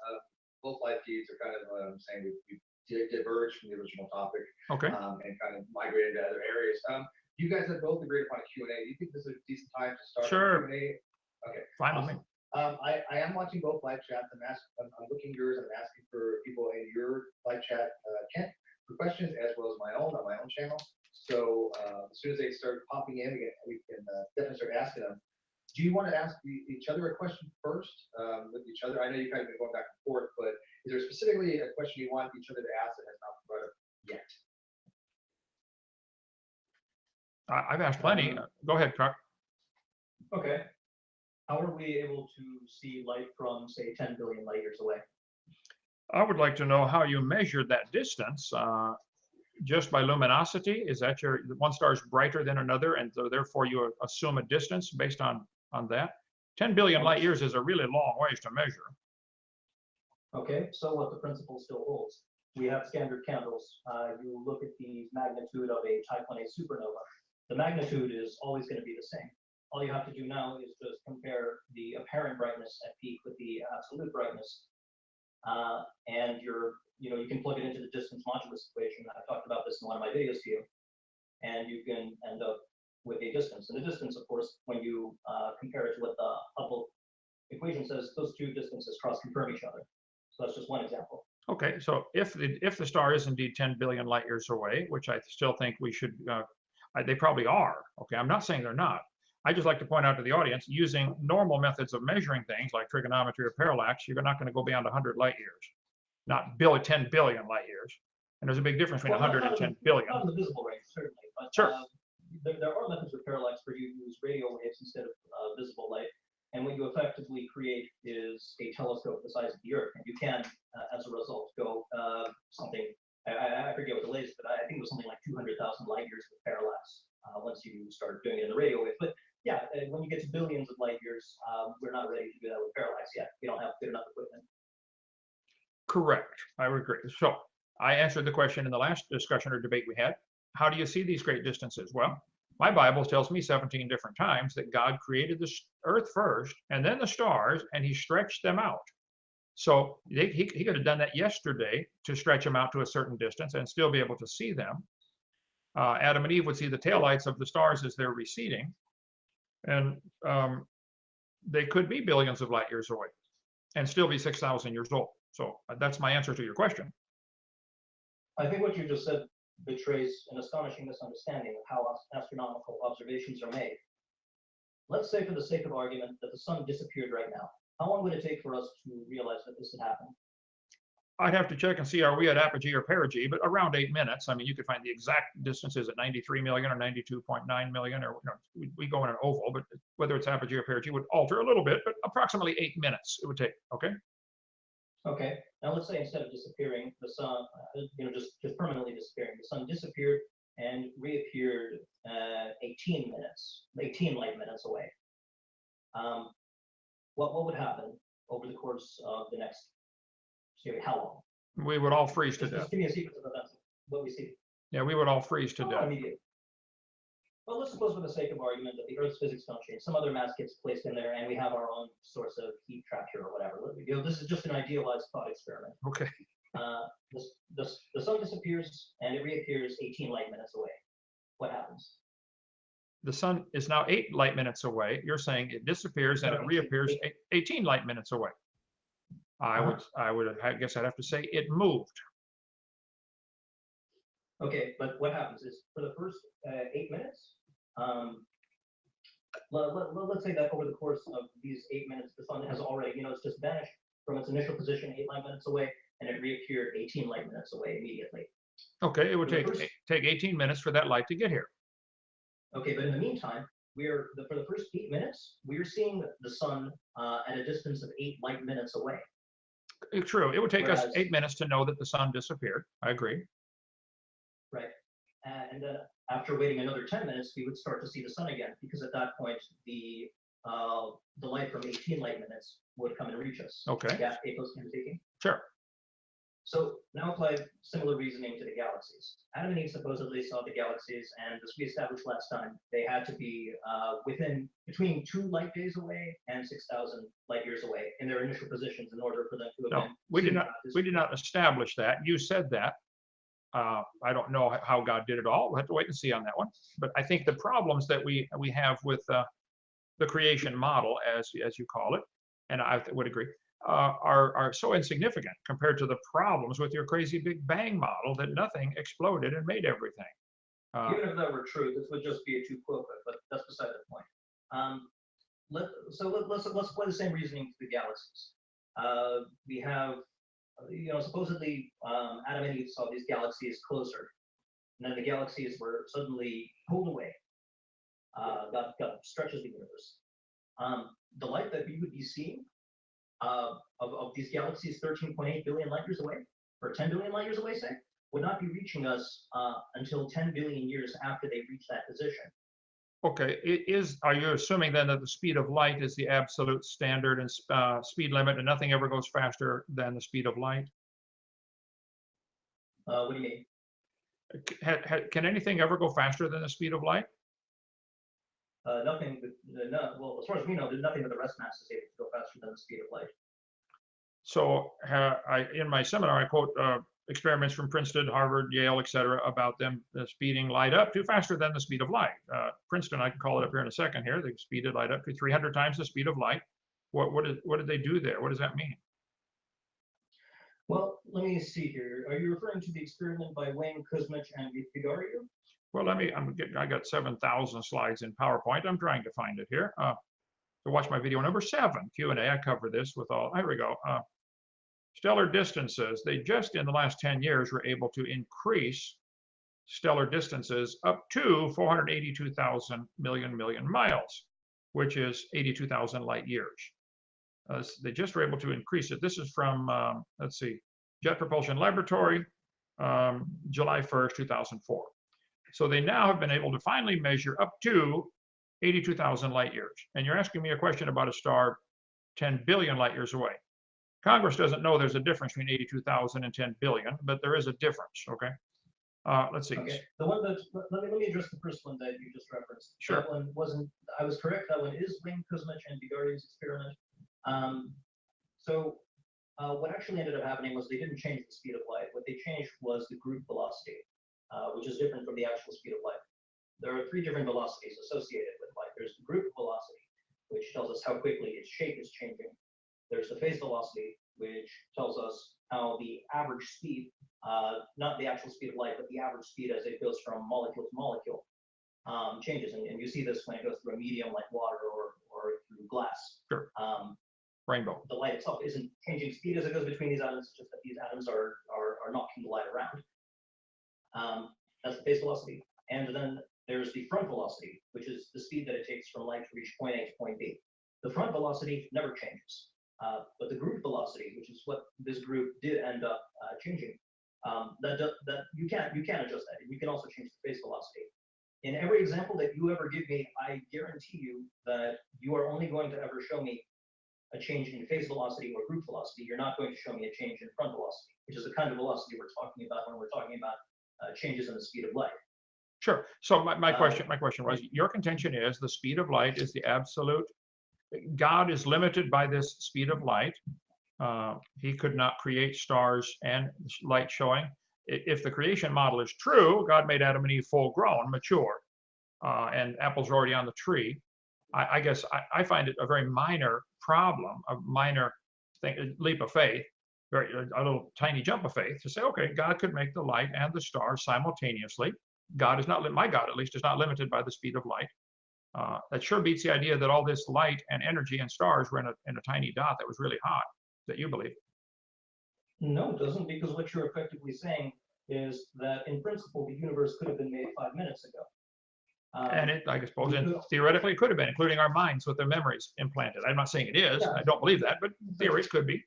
Both live feeds are kind of saying we diverged from the original topic. Okay. And kind of migrated to other areas. You guys have both agreed upon a Q&A. Do you think this is a decent time to start Sure. Q&A? Okay. Fine with me. I am watching both live chats. I'm looking yours. I'm asking for people in your live chat, Kent, for questions as well as my own on my own channel. So as soon as they start popping in, we can definitely start asking them. Do you want to ask each other a question first with each other? I know you kind of been going back and forth, but is there specifically a question you want each other to ask that has not been brought up yet? I've asked plenty. Go ahead, Chuck. Okay. How are we able to see light from, say, 10 billion light years away? I would like to know how you measured that distance. Just by luminosity? Is that one star is brighter than another, and so therefore you assume a distance based on that? 10 billion light years is a really long ways to measure. Okay, so what the principle still holds. We have standard candles. You look at the magnitude of a type 1a supernova. The magnitude is always going to be the same. All you have to do now is just compare the apparent brightness at peak with the absolute brightness. And you can plug it into the distance modulus equation. I talked about this in one of my videos to you. And you can end up with a distance. And the distance, of course, when you compare it to what the Hubble equation says, those two distances cross-confirm each other. So that's just one example. Okay, so if the star is indeed 10 billion light years away, which I still think we should, they probably are. Okay, I'm not saying they're not. I just like to point out to the audience, using normal methods of measuring things like trigonometry or parallax, you're not going to go beyond 100 light years, not 10 billion light years. And there's a big difference between 100 and 10 billion. Not in the visible range, certainly. But, sure. There are methods with parallax where you use radio waves instead of visible light. And what you effectively create is a telescope the size of the Earth. And you can, as a result, go something, I forget what the latest, but I think it was something like 200,000 light years with parallax once you start doing it in the radio wave. But yeah, when you get to billions of light years, we're not ready to do that with parallax yet. We don't have good enough equipment. Correct. I would agree. So I answered the question in the last discussion or debate we had. How do you see these great distances? Well, my Bible tells me 17 different times that God created the earth first and then the stars, and he stretched them out. So he could have done that yesterday to stretch them out to a certain distance and still be able to see them. Adam and Eve would see the taillights of the stars as they're receding, and they could be billions of light years away and still be 6,000 years old. So that's my answer to your question. I think what you just said betrays an astonishing misunderstanding of how astronomical observations are made. Let's say, for the sake of argument, that the sun disappeared right now. How long would it take for us to realize that this had happened? I'd have to check and see, are we at apogee or perigee, but around 8 minutes. I mean, you could find the exact distances at 93 million or 92.9 million, or we go in an oval, but whether it's apogee or perigee would alter a little bit, but approximately 8 minutes it would take, okay? Okay, now let's say instead of disappearing, the sun, just permanently disappearing, the sun disappeared and reappeared 18 light minutes away. What would happen over the course of the next, how long? We would all freeze to Just death. give me a sequence of events, what we see. Yeah, we would all freeze to death. Immediately. Well, let's suppose, for the sake of argument, that the Earth's physics don't change. Some other mass gets placed in there, and we have our own source of heat trapped or whatever. This is just an idealized thought experiment. Okay. The sun disappears, and it reappears 18 light minutes away. What happens? The sun is now 8 light minutes away. You're saying it disappears and it reappears 18 light minutes away. I guess I'd have to say it moved. Okay, but what happens is, for the first 8 minutes, let's say that over the course of these 8 minutes, the sun has already, it's just vanished from its initial position 8 light minutes away, and it reappeared 18 light minutes away immediately. Okay, it would take 18 minutes for that light to get here. Okay, but in the meantime, for the first 8 minutes, we're seeing the sun at a distance of 8 light minutes away. True, it would take us 8 minutes to know that the sun disappeared. I agree. Right, and then after waiting another 10 minutes, we would start to see the sun again, because at that point, the light from 18 light minutes would come and reach us. Okay. Yeah, 8 plus 10 taking. Sure. So now apply similar reasoning to the galaxies. Adam and Eve supposedly saw the galaxies, and as we established last time, they had to be between 2 light days away and 6,000 light years away in their initial positions in order for them to have been. We did not establish that. You said that. I don't know how God did it all. We'll have to wait and see on that one. But I think the problems that we have with the creation model, as you call it, and I would agree, are so insignificant compared to the problems with your crazy Big Bang model that nothing exploded and made everything. Even if that were true, this would just be a two-quota, but that's beside the point. Let's apply the same reasoning to the galaxies. We have, supposedly Adam and Eve saw these galaxies closer, and then the galaxies were suddenly pulled away. Got stretches the universe. The light that we would be seeing of these galaxies 13.8 billion light years away, or 10 billion light years away, say, would not be reaching us until 10 billion years after they reach that position. Okay, are you assuming then that the speed of light is the absolute standard and speed limit, and nothing ever goes faster than the speed of light? What do you mean? Can anything ever go faster than the speed of light? Nothing. Well, as far as we know, there's nothing but the rest mass is able to go faster than the speed of light. So in my seminar, I quote experiments from Princeton, Harvard, Yale, etc., about them speeding light up to faster than the speed of light. Princeton, I can call it up here in a second here. They speeded light up to 300 times the speed of light. What did they do there? What does that mean? Well, let me see here. Are you referring to the experiment by Wayne, Kuzmich, and Figario? Well, I got 7,000 slides in PowerPoint. I'm trying to find it here. To watch my video number 7, Q&A, I cover this with all, here we go. Stellar distances, they just in the last 10 years were able to increase stellar distances up to 482,000 million miles, which is 82,000 light years. They just were able to increase it. This is from, let's see, Jet Propulsion Laboratory, July 1st, 2004. So they now have been able to finally measure up to 82,000 light years. And you're asking me a question about a star 10 billion light years away. Congress doesn't know there's a difference between 82,000 and 10 billion, but there is a difference, okay? Let's see. Okay, the one that, let me address the first one that you just referenced. Sure. That one wasn't, I was correct, that one is Wayne, Kuzmich, and Bigario's experiment. What actually ended up happening was they didn't change the speed of light. What they changed was the group velocity, which is different from the actual speed of light. There are three different velocities associated with light. There's the group velocity, which tells us how quickly its shape is changing. There's the phase velocity, which tells us how the average speed, not the actual speed of light, but the average speed as it goes from molecule to molecule, changes. And you see this when it goes through a medium like water or through glass. Sure. Rainbow. The light itself isn't changing speed as it goes between these atoms, it's just that these atoms are knocking the light around. That's the phase velocity. And then there's the front velocity, which is the speed that it takes from light to reach point A to point B. The front velocity never changes, but the group velocity, which is what this group did end up changing, that you can't adjust that. You can also change the phase velocity. In every example that you ever give me, I guarantee you that you are only going to ever show me a change in phase velocity or group velocity. You're not going to show me a change in front velocity, which is the kind of velocity we're talking about when we're talking about changes in the speed of light. Sure. So my question was, your contention is the speed of light is the absolute. God is limited by this speed of light. He could not create stars and light showing. If the creation model is true, God made Adam and Eve full grown, mature, and apples are already on the tree. I guess I find it a very minor problem, a minor thing, a leap of faith, a little tiny jump of faith to say, okay, God could make the light and the stars simultaneously. God is not, my God at least, is not limited by the speed of light. That sure beats the idea that all this light and energy and stars were in a tiny dot that was really hot, that you believe. No, it doesn't, because what you're effectively saying is that in principle, the universe could have been made 5 minutes ago. And I suppose, theoretically, it could have been, including our minds with their memories implanted. I'm not saying it is. Yeah. I don't believe that, but theories could be.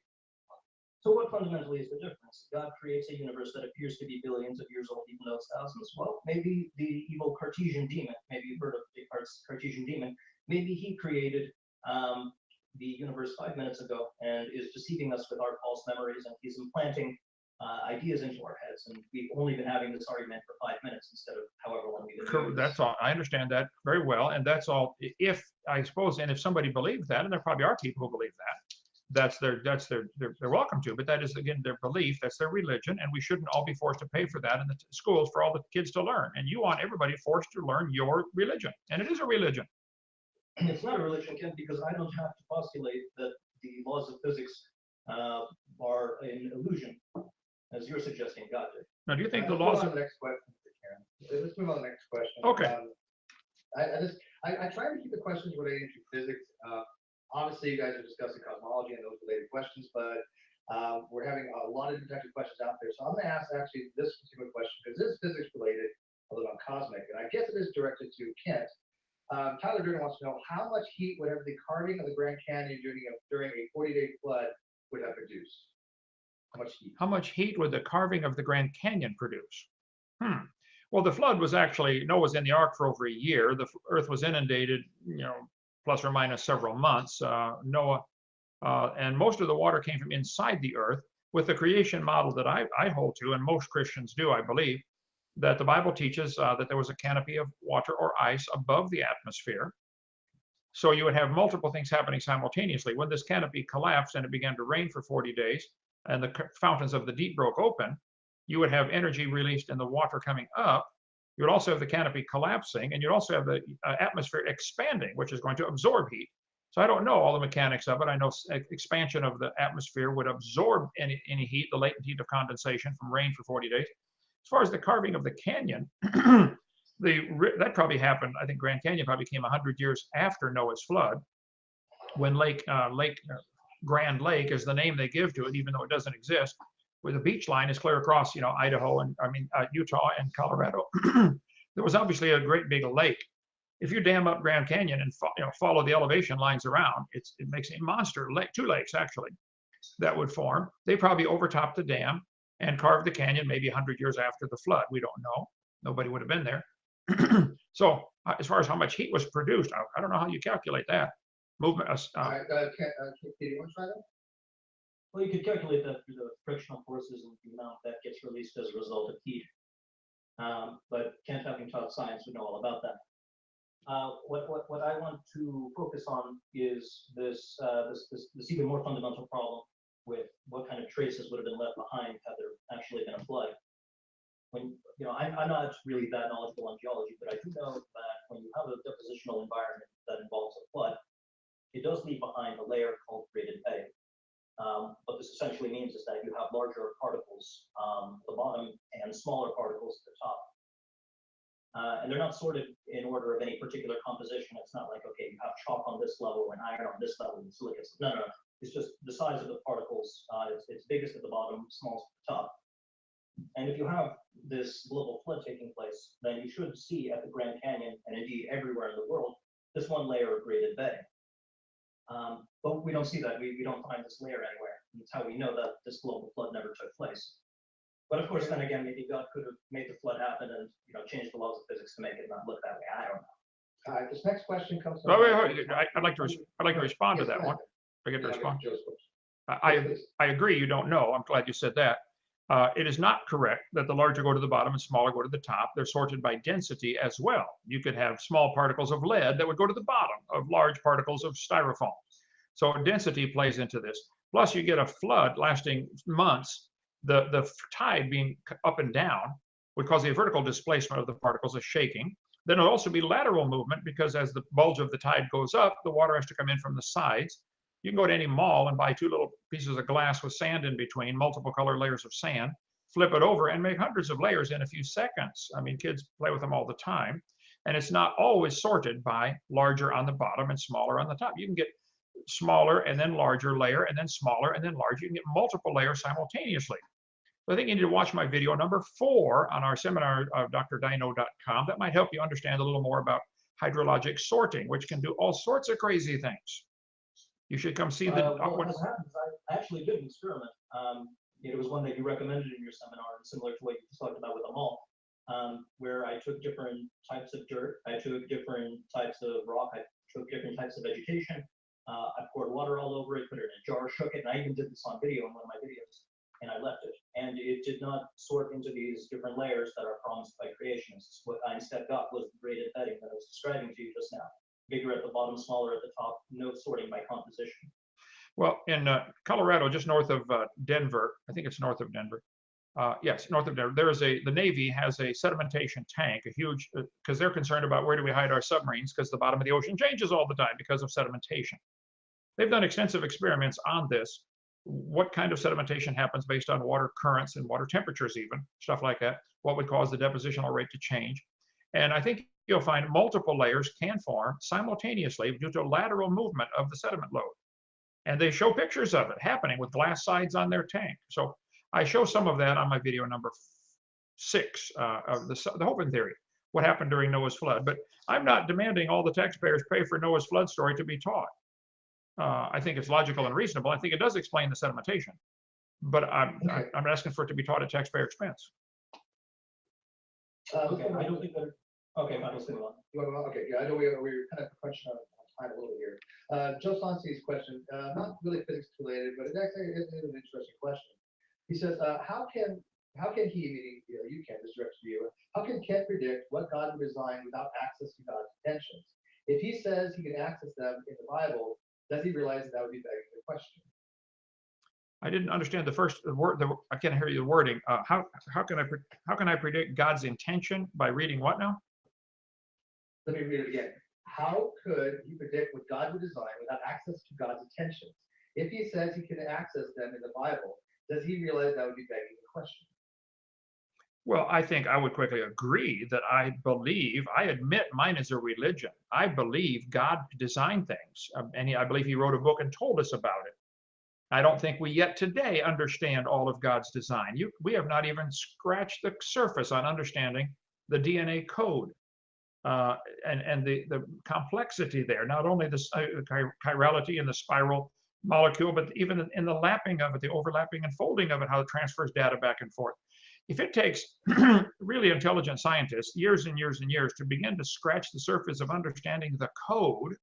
So what fundamentally is the difference? God creates a universe that appears to be billions of years old, even though it's thousands. Well, maybe the evil Cartesian demon, maybe you've heard of Descartes' Cartesian demon, maybe he created the universe 5 minutes ago and is deceiving us with our false memories, and he's implanting ideas into our heads, and we've only been having this argument for 5 minutes instead of however long we've been doing this. That's all. I understand that very well, and that's all. If I suppose, and if somebody believes that, and there probably are people who believe that, they're welcome to. But that is again their belief. That's their religion, and we shouldn't all be forced to pay for that in the schools for all the kids to learn. And you want everybody forced to learn your religion, and it is a religion. It's not a religion, Ken, because I don't have to postulate that the laws of physics are an illusion, as you're suggesting God did. Now, do you think the laws of the next question, Karen? Let's move on to the next question. Okay. I try to keep the questions relating to physics. Obviously, you guys are discussing cosmology and those related questions, but we're having a lot of different types of questions out there. So I'm going to ask actually this particular question because this is physics related, although not cosmic, and I guess it is directed to Kent. Tyler Durden wants to know how much heat would have the carving of the Grand Canyon during a 40-day flood would have produced? How much heat? How much heat would the carving of the Grand Canyon produce? Well, the flood was actually, Noah was in the ark for over a year. The earth was inundated, plus or minus several months. Noah, and most of the water came from inside the earth. With the creation model that I hold to, and most Christians do, I believe, that the Bible teaches that there was a canopy of water or ice above the atmosphere. So you would have multiple things happening simultaneously. When this canopy collapsed and it began to rain for 40 days, and the fountains of the deep broke open, you would have energy released in the water coming up. You would also have the canopy collapsing, and you'd also have the atmosphere expanding, which is going to absorb heat. So I don't know all the mechanics of it. I know expansion of the atmosphere would absorb any heat, the latent heat of condensation from rain for 40 days. As far as the carving of the canyon, that probably happened, I think Grand Canyon probably came 100 years after Noah's flood, when Grand Lake is the name they give to it, even though it doesn't exist, where the beach line is clear across, Idaho and Utah and Colorado. There was obviously a great big lake. If you dam up Grand Canyon and follow the elevation lines around, it makes a monster lake, 2 lakes actually, that would form. They probably overtopped the dam and carved the canyon maybe 100 years after the flood. We don't know. Nobody would have been there. So as far as how much heat was produced, I don't know how you calculate that. Movement. All right, do you want to try that? Well, you could calculate that through the frictional forces and the amount that gets released as a result of heat. But Kent, having taught science, would know all about that. What I want to focus on is this even more fundamental problem with what kind of traces would have been left behind had there actually been a flood. When, I'm not really that knowledgeable on geology, but I do know that when you have a depositional environment that involves a flood, it does leave behind a layer called graded bedding. What this essentially means is that you have larger particles at the bottom and smaller particles at the top. And they're not sorted in order of any particular composition. It's not like, okay, you have chalk on this level and iron on this level and silicates. No. It's just the size of the particles. It's biggest at the bottom, smallest at the top. And if you have this global flood taking place, then you should see at the Grand Canyon, and indeed everywhere in the world, this one layer of graded bedding. But we don't see that. We don't find this layer anywhere. And that's how we know that this global flood never took place. But of course, then again, maybe God could have made the flood happen and changed the laws of physics to make it not look that way. I don't know. All right, this next question comes Wait, from. wait, wait. I'd like to respond to Yes, that go one. ahead. I get to Yeah, respond. Joe's question. I agree. You don't know. I'm glad you said that. It is not correct that the larger go to the bottom and smaller go to the top. They're sorted by density as well. You could have small particles of lead that would go to the bottom of large particles of styrofoam. So density plays into this. Plus, you get a flood lasting months. The tide being up and down would cause a vertical displacement of the particles, a shaking. Then it'll also be lateral movement because as the bulge of the tide goes up, the water has to come in from the sides. You can go to any mall and buy 2 little pieces of glass with sand in between, multiple color layers of sand, flip it over and make hundreds of layers in a few seconds. I mean, kids play with them all the time. And it's not always sorted by larger on the bottom and smaller on the top. You can get smaller and then larger layer and then smaller and then larger. You can get multiple layers simultaneously. So I think you need to watch my video number 4 on our seminar of drdino.com. That might help you understand a little more about hydrologic sorting, which can do all sorts of crazy things. You should come see the. Well, as happens, I actually did an experiment. It was one that you recommended in your seminar, similar to what you just talked about with the mall, where I took different types of dirt, I took different types of rock, I took different types of vegetation. I poured water all over it, put it in a jar, shook it, and I even did this on video in one of my videos, and I left it. And it did not sort into these different layers that are promised by creationists. What I instead got was the graded bedding that I was describing to you just now. Bigger at the bottom, smaller at the top, no sorting by composition. Well, in Colorado, just north of Denver, I think it's north of Denver. Yes, north of Denver, the Navy has a sedimentation tank, a huge, because they're concerned about where do we hide our submarines, because the bottom of the ocean changes all the time because of sedimentation. They've done extensive experiments on this. What kind of sedimentation happens based on water currents and water temperatures even, stuff like that. What would cause the depositional rate to change? And I think you'll find multiple layers can form simultaneously due to lateral movement of the sediment load. And they show pictures of it happening with glass sides on their tank. So I show some of that on my video number 6 of the Hovind theory, what happened during Noah's flood. But I'm not demanding all the taxpayers pay for Noah's flood story to be taught. I think it's logical and reasonable. I think it does explain the sedimentation. But I'm asking for it to be taught at taxpayer expense. Okay, I don't think that. Okay, fine, let's move on. Okay, yeah, I know we're kind of crunching on time a little bit here. Joe Sonsi's question, not really physics related, but it actually is an interesting question. He says, how can he, meaning you can, this directs to you, how can Ken predict what God would design without access to God's intentions? If he says he can access them in the Bible, does he realize that would be begging the question? I didn't understand the first word. I can't hear you the wording. How can I predict God's intention by reading what now? Let me read it again. How could he predict what God would design without access to God's intentions? If he says he can access them in the Bible, does he realize that would be begging the question? Well, I think I would quickly agree that I admit mine is a religion. I believe God designed things, and I believe he wrote a book and told us about it. I don't think we yet today understand all of God's design. We have not even scratched the surface on understanding the DNA code and the complexity there, not only the chirality and the spiral molecule, but even in the lapping of it, the overlapping and folding of it, how it transfers data back and forth. If it takes really intelligent scientists years and years and years to begin to scratch the surface of understanding the code,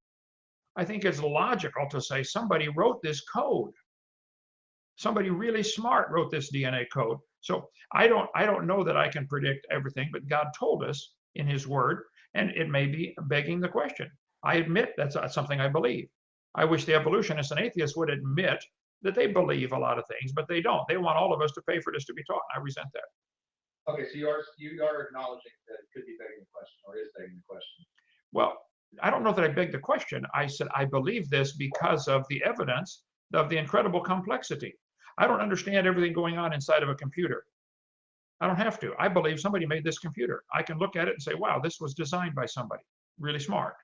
I think it's logical to say somebody wrote this code. Somebody really smart wrote this DNA code. So I don't know that I can predict everything, but God told us in his word, and it may be begging the question. I admit that's something I believe. I wish the evolutionists and atheists would admit that they believe a lot of things, but they don't. They want all of us to pay for this to be taught. And I resent that. Okay, so you are acknowledging that it could be begging the question, or is begging the question. Well, I don't know that I begged the question. I said, I believe this because of the evidence of the incredible complexity. I don't understand everything going on inside of a computer. I don't have to. I believe somebody made this computer. I can look at it and say, wow, this was designed by somebody really smart.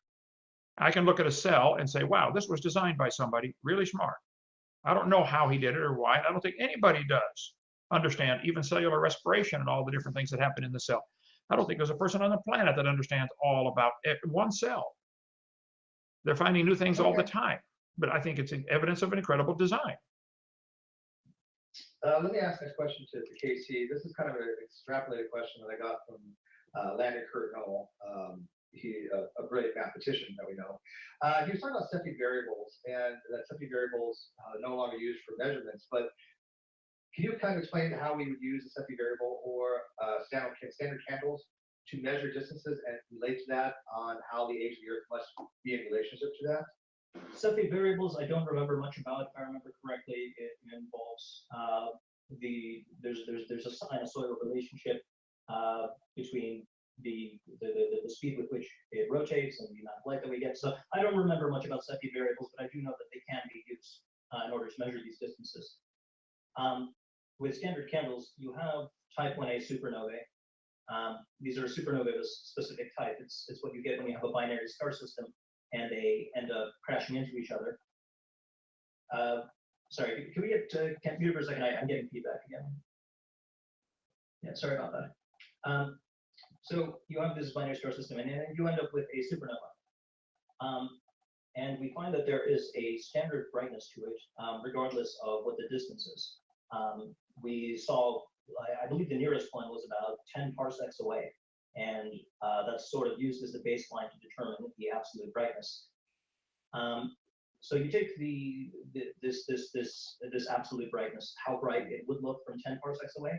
I can look at a cell and say, wow, this was designed by somebody really smart. I don't know how he did it or why. I don't think anybody does understand even cellular respiration and all the different things that happen in the cell. I don't think there's a person on the planet that understands all about one cell. They're finding new things all the time, but I think it's evidence of an incredible design. Let me ask this question to Casey. This is kind of an extrapolated question that I got from Landon Curtin, a brilliant mathematician that we know. He was talking about Cepheid variables, and that Cepheid variables no longer used for measurements. But can you kind of explain how we would use a Cepheid variable or standard candles to measure distances and relate to that on how the age of the Earth must be in relationship to that? Cepheid variables, I don't remember much about. If I remember correctly, it involves there's a sinusoidal relationship between the speed with which it rotates and the amount of light that we get. So I don't remember much about Cepheid variables, but I do know that they can be used in order to measure these distances. With standard candles, you have type 1a supernovae. These are supernovae of a specific type. It's what you get when you have a binary star system and they end up crashing into each other. Sorry, can we get to computer for a second? I'm getting feedback again. Yeah, sorry about that. So you have this binary star system, and then you end up with a supernova. And we find that there is a standard brightness to it, regardless of what the distance is. We saw, I believe the nearest one was about 10 parsecs away. And that's sort of used as the baseline to determine the absolute brightness. So you take this absolute brightness, how bright it would look from 10 parsecs away,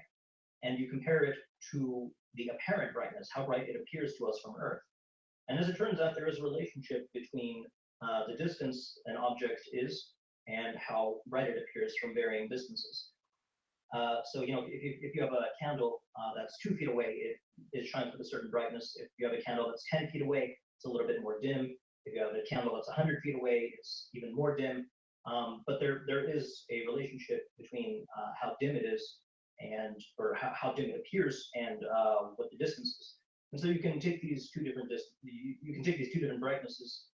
and you compare it to the apparent brightness, how bright it appears to us from Earth. And as it turns out, there is a relationship between the distance an object is and how bright it appears from varying distances. So, you know, if you have a candle that's 2 feet away, it is shining with a certain brightness. If you have a candle that's 10 feet away, it's a little bit more dim. If you have a candle that's 100 feet away, it's even more dim. But there is a relationship between how dim it is or how dim it appears and what the distance is. And so you can take these two different brightnesses,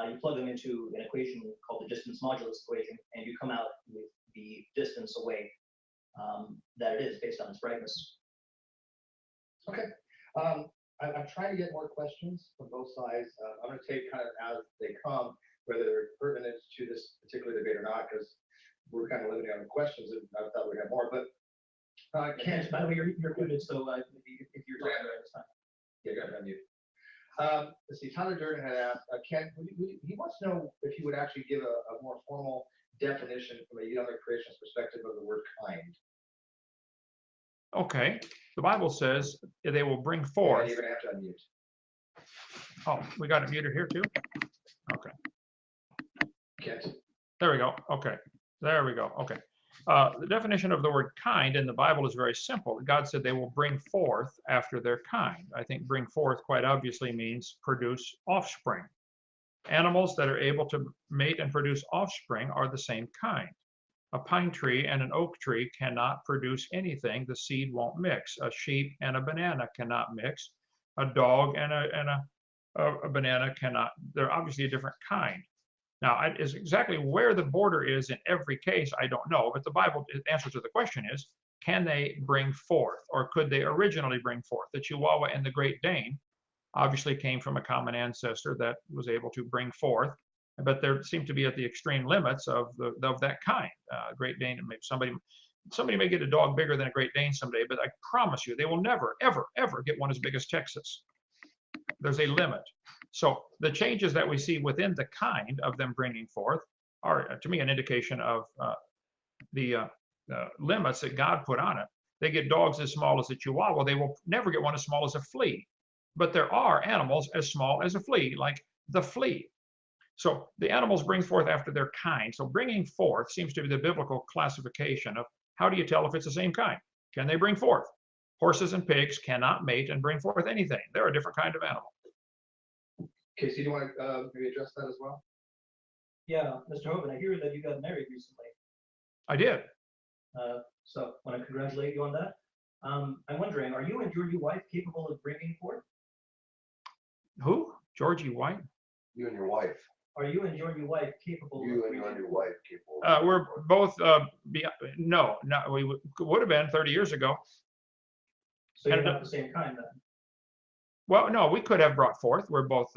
you plug them into an equation called the distance modulus equation, and you come out with the distance away that it is based on its brightness. Okay. I'm trying to get more questions from both sides. I'm going to take kind of as they come, whether they're pertinent to this particular debate or not, because we're kind of limiting on the questions, and I thought we'd have more. But Ken, by the way, you're muted, so if you're talking about this time. Yeah, go ahead, unmute. Let's see, Tyler Durden had asked, Ken, he wants to know if you would actually give a more formal definition from a younger creationist perspective of the word kind. Okay, the Bible says they will bring forth. Yeah, you're going to have to unmute. Oh, we got it muted here too? Okay. Kent. There we go. Okay. There we go. Okay. The definition of the word kind in the Bible is very simple. God said they will bring forth after their kind. I think bring forth quite obviously means produce offspring. Animals that are able to mate and produce offspring are the same kind. A pine tree and an oak tree cannot produce anything. The seed won't mix. A sheep and a banana cannot mix. A dog and a banana cannot. They're obviously a different kind. Now, is exactly where the border is in every case, I don't know. But the Bible answer to the question is, can they bring forth, or could they originally bring forth? The Chihuahua and the Great Dane obviously came from a common ancestor that was able to bring forth. But there seem to be at the extreme limits of that kind. Great Dane, somebody may get a dog bigger than a Great Dane someday, but I promise you, they will never, ever, ever get one as big as Texas. There's a limit. So the changes that we see within the kind of them bringing forth are, to me, an indication of the limits that God put on it. They get dogs as small as a Chihuahua. They will never get one as small as a flea. But there are animals as small as a flea, like the flea. So the animals bring forth after their kind. So bringing forth seems to be the biblical classification of how do you tell if it's the same kind? Can they bring forth? Horses and pigs cannot mate and bring forth anything. They're a different kind of animal. Casey, do you want to maybe address that as well? Yeah, Mr. Hovind, I hear that you got married recently. I did. So I want to congratulate you on that. I'm wondering, are you and your new wife capable of bringing forth? Who? Georgie White? You and your wife. Are you and your new wife capable of You and your bringing new forth? wife capable. We're both, no, we would have been 30 years ago. So you're and- not the same kind then? Well, no, we could have brought forth. We're both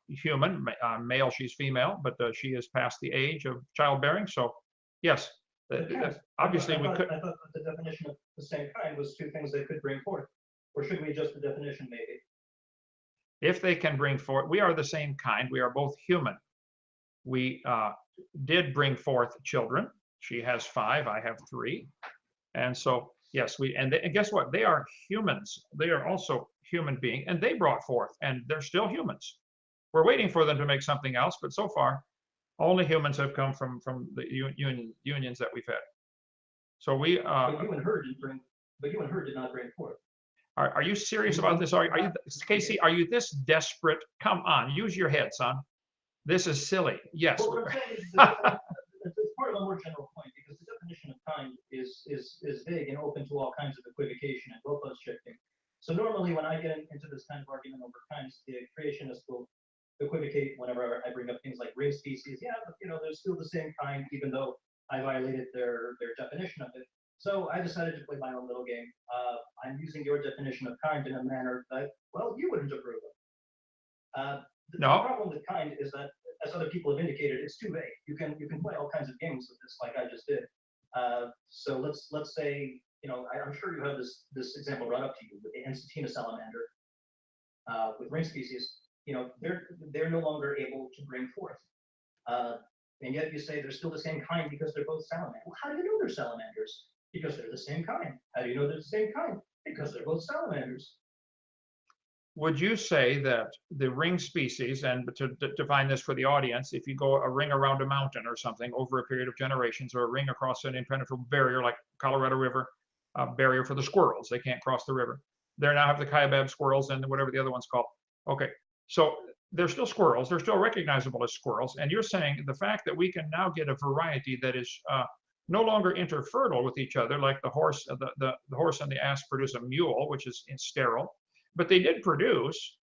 human, male, she's female, but she is past the age of childbearing. So, yes, Depends. obviously we could. I thought that the definition of the same kind was two things they could bring forth. Or should we adjust the definition maybe? If they can bring forth, we are the same kind. We are both human. We did bring forth children. She has 5, I have 3. And so, yes, and guess what? They are humans. They are also human beings, and they brought forth, and they're still humans. We're waiting for them to make something else, but so far, only humans have come from the unions that we've had. So we. But you and her did not bring forth. Are you serious about this? Are you, Casey? Are you this desperate? Come on, use your head, son. This is silly. Yes. Well, what I'm saying is it's part of a more general point because the definition of kind is vague and open to all kinds of equivocation and goalpost shifting. So normally when I get into this kind of argument over kinds, the creationists will equivocate whenever I bring up things like ring species. Yeah, but they're still the same kind, even though I violated their definition of it. So I decided to play my own little game. I'm using your definition of kind in a manner that, well, you wouldn't approve of. The problem with kind is that, as other people have indicated, it's too vague. You can play all kinds of games with this, like I just did. So let's say, I'm sure you have this example brought up to you with the Ensatina salamander, with ring species. They're no longer able to bring forth, and yet you say they're still the same kind because they're both salamanders. Well, how do you know they're salamanders? Because they're the same kind. How do you know they're the same kind? Because they're both salamanders. Would you say that the ring species, and to define this for the audience, if you go a ring around a mountain or something over a period of generations, or a ring across an impenetrable barrier like Colorado River, barrier for the squirrels, they can't cross the river. They now have the Kaibab squirrels and whatever the other one's called. Okay, so they're still squirrels. They're still recognizable as squirrels. And you're saying the fact that we can now get a variety that is no longer interfertile with each other, like the horse, the horse and the ass produce a mule, which is sterile. But they did produce.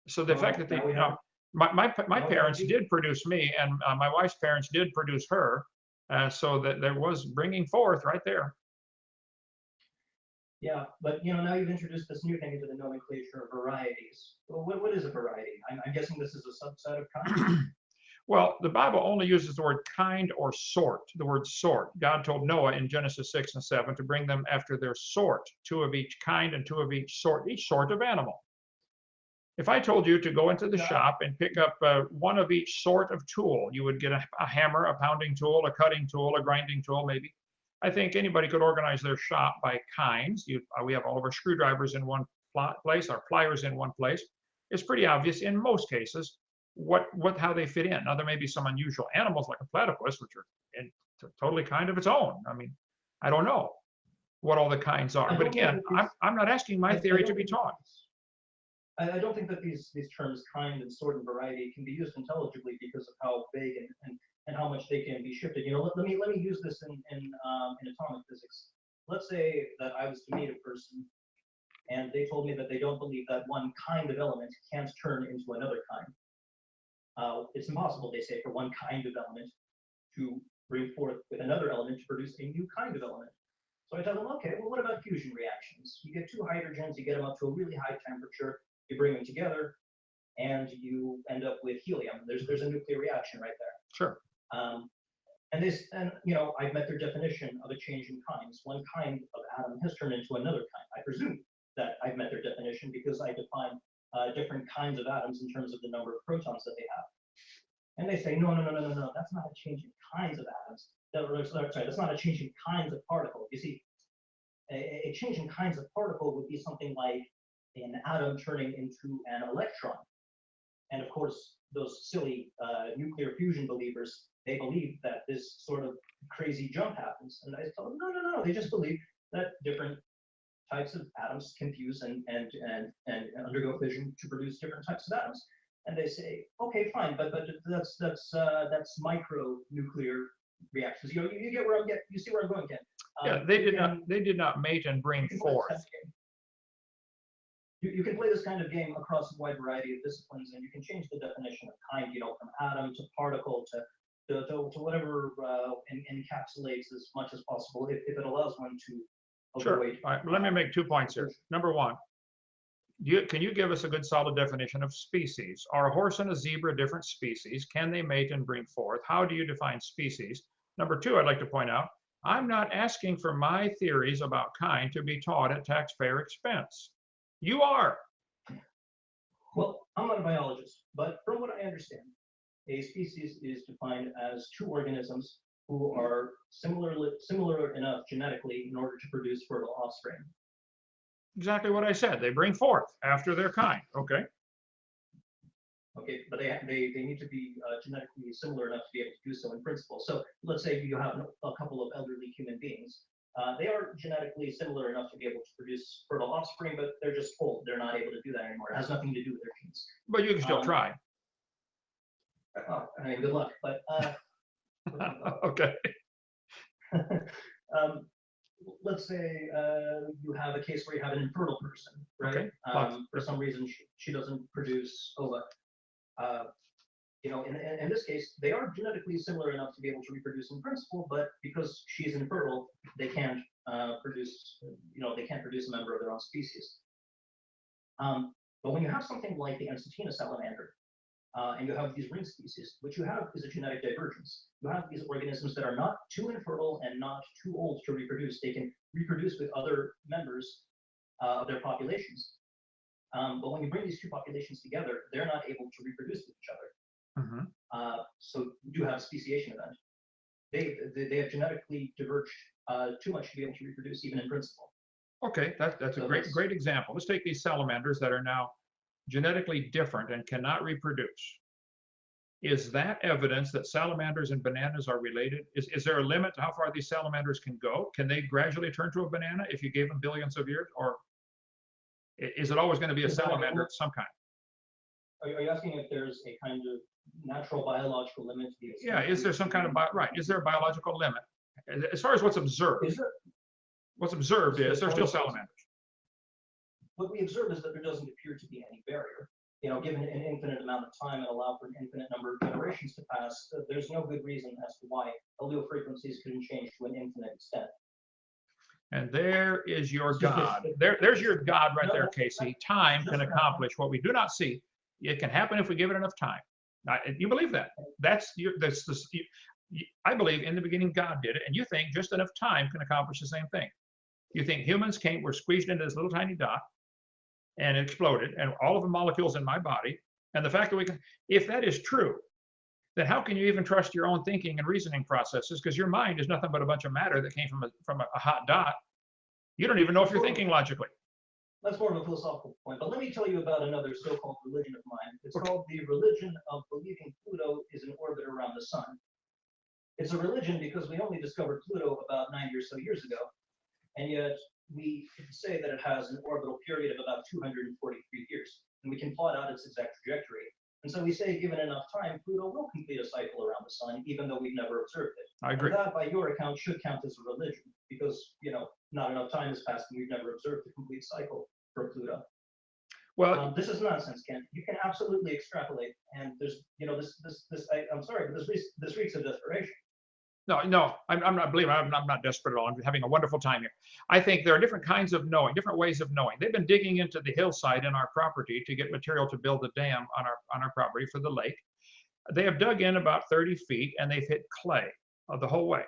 So the fact that they, my parents did produce me, and my wife's parents did produce her, so that there was bringing forth right there. Yeah, but now you've introduced this new thing into the nomenclature of varieties. Well, what is a variety? I'm guessing this is a subset of kind. Well, the Bible only uses the word kind or sort, the word sort. God told Noah in Genesis 6 and 7 to bring them after their sort, 2 of each kind and 2 of each sort of animal. If I told you to go into the shop and pick up 1 of each sort of tool, you would get a hammer, a pounding tool, a cutting tool, a grinding tool, maybe. I think anybody could organize their shop by kinds. We have all of our screwdrivers in one place, our pliers in one place. It's pretty obvious in most cases how they fit in. Now there may be some unusual animals like a platypus, which are totally kind of its own. I mean, I don't know what all the kinds are. But again, I'm not asking my theory to be taught. I don't think that these terms kind and sort and variety can be used intelligibly because of how vague and how much they can be shifted. Let me use this in atomic physics. Let's say that I was to meet a person and they told me that they don't believe that one kind of element can't turn into another kind. It's impossible, they say, for one kind of element to bring forth with another element to produce a new kind of element. So I tell them, okay, well, what about fusion reactions? You get 2 hydrogens, you get them up to a really high temperature, you bring them together, and you end up with helium. There's a nuclear reaction right there. Sure. I've met their definition of a change in kinds. One kind of atom has turned into another kind. I presume that I've met their definition because I define different kinds of atoms in terms of the number of protons that they have. And they say, no, that's not a change in kinds of atoms. That's not a change in kinds of particles. You see, a change in kinds of particle would be something like an atom turning into an electron. And of course, those silly nuclear fusion believers, they believe that this sort of crazy jump happens. And I tell them, no, they just believe that different types of atoms can fuse and undergo fission to produce different types of atoms. And they say, okay, fine, but that's micro nuclear reactions. You get where you see where I'm going, Ken. Yeah, they did not mate and bring forth. You can play this kind of game across a wide variety of disciplines, and you can change the definition of kind, from atom to particle to whatever encapsulates as much as possible, if it allows one to Sure. avoid. All right, let me make 2 points here. Number one, can you give us a good solid definition of species? Are a horse and a zebra different species? Can they mate and bring forth? How do you define species? Number two, I'd like to point out, I'm not asking for my theories about kind to be taught at taxpayer expense. You are. Well, I'm not a biologist, but from what I understand, a species is defined as two organisms who are similar enough genetically in order to produce fertile offspring. Exactly what I said. They bring forth after their kind. Okay. Okay, but they need to be genetically similar enough to be able to do so in principle. So let's say you have a couple of elderly human beings. They are genetically similar enough to be able to produce fertile offspring, but they're just old. They're not able to do that anymore. It has nothing to do with their genes. But you can still try. Oh, I mean, good luck. But Okay. let's say you have a case where you have an infertile person, right? Okay. For some reason, she doesn't produce ova. In this case, they are genetically similar enough to be able to reproduce in principle, but because she's infertile, they can't produce. They can't produce a member of their own species. But when you have something like the Ensatina salamander, and you have these ring species, what you have is a genetic divergence. You have these organisms that are not too infertile and not too old to reproduce. They can reproduce with other members of their populations. But when you bring these two populations together, they're not able to reproduce with each other. Mm-hmm. So you do have a speciation event. They have genetically diverged too much to be able to reproduce, even in principle. Okay, that's a great example. Let's take these salamanders that are now genetically different and cannot reproduce. Is that evidence that salamanders and bananas are related? Is there a limit to how far these salamanders can go? Can they gradually turn to a banana if you gave them billions of years? Or is it always going to be a salamander of some kind? Are you asking if there's a kind of natural biological limit to the extent? Yeah, is there some kind of, right, is there a biological limit? As far as what's observed, what's observed is there's still salamanders. What we observe is that there doesn't appear to be any barrier. Given an infinite amount of time and allow for an infinite number of generations to pass, there's no good reason as to why allele frequencies couldn't change to an infinite extent. And there is your God. There's your God right there, Casey. Time can accomplish what we do not see. It can happen if we give it enough time. Now, you believe that? I believe in the beginning God did it, and you think just enough time can accomplish the same thing. You think humans were squeezed into this little tiny dot, and it exploded, and all of the molecules in my body, and the fact that we can, if that is true, then how can you even trust your own thinking and reasoning processes? Because your mind is nothing but a bunch of matter that came from a hot dot. You don't even know if you're thinking logically. That's more of a philosophical point, but let me tell you about another so-called religion of mine. It's called the religion of believing Pluto is in orbit around the sun. It's a religion because we only discovered Pluto about 90 or so years ago, and yet we can say that it has an orbital period of about 243 years, and we can plot out its exact trajectory. And so we say, given enough time, Pluto will complete a cycle around the sun, even though we've never observed it. I agree. And that, by your account, should count as a religion, because not enough time has passed, and we've never observed the complete cycle for Pluto. Well, this is nonsense, Ken. You can absolutely extrapolate, and there's, I'm sorry, but this reeks of desperation. No, I'm not believing. I'm not desperate at all. I'm having a wonderful time here. I think there are different kinds of knowing, different ways of knowing. They've been digging into the hillside in our property to get material to build a dam on our property for the lake. They have dug in about 30 feet and they've hit clay the whole way.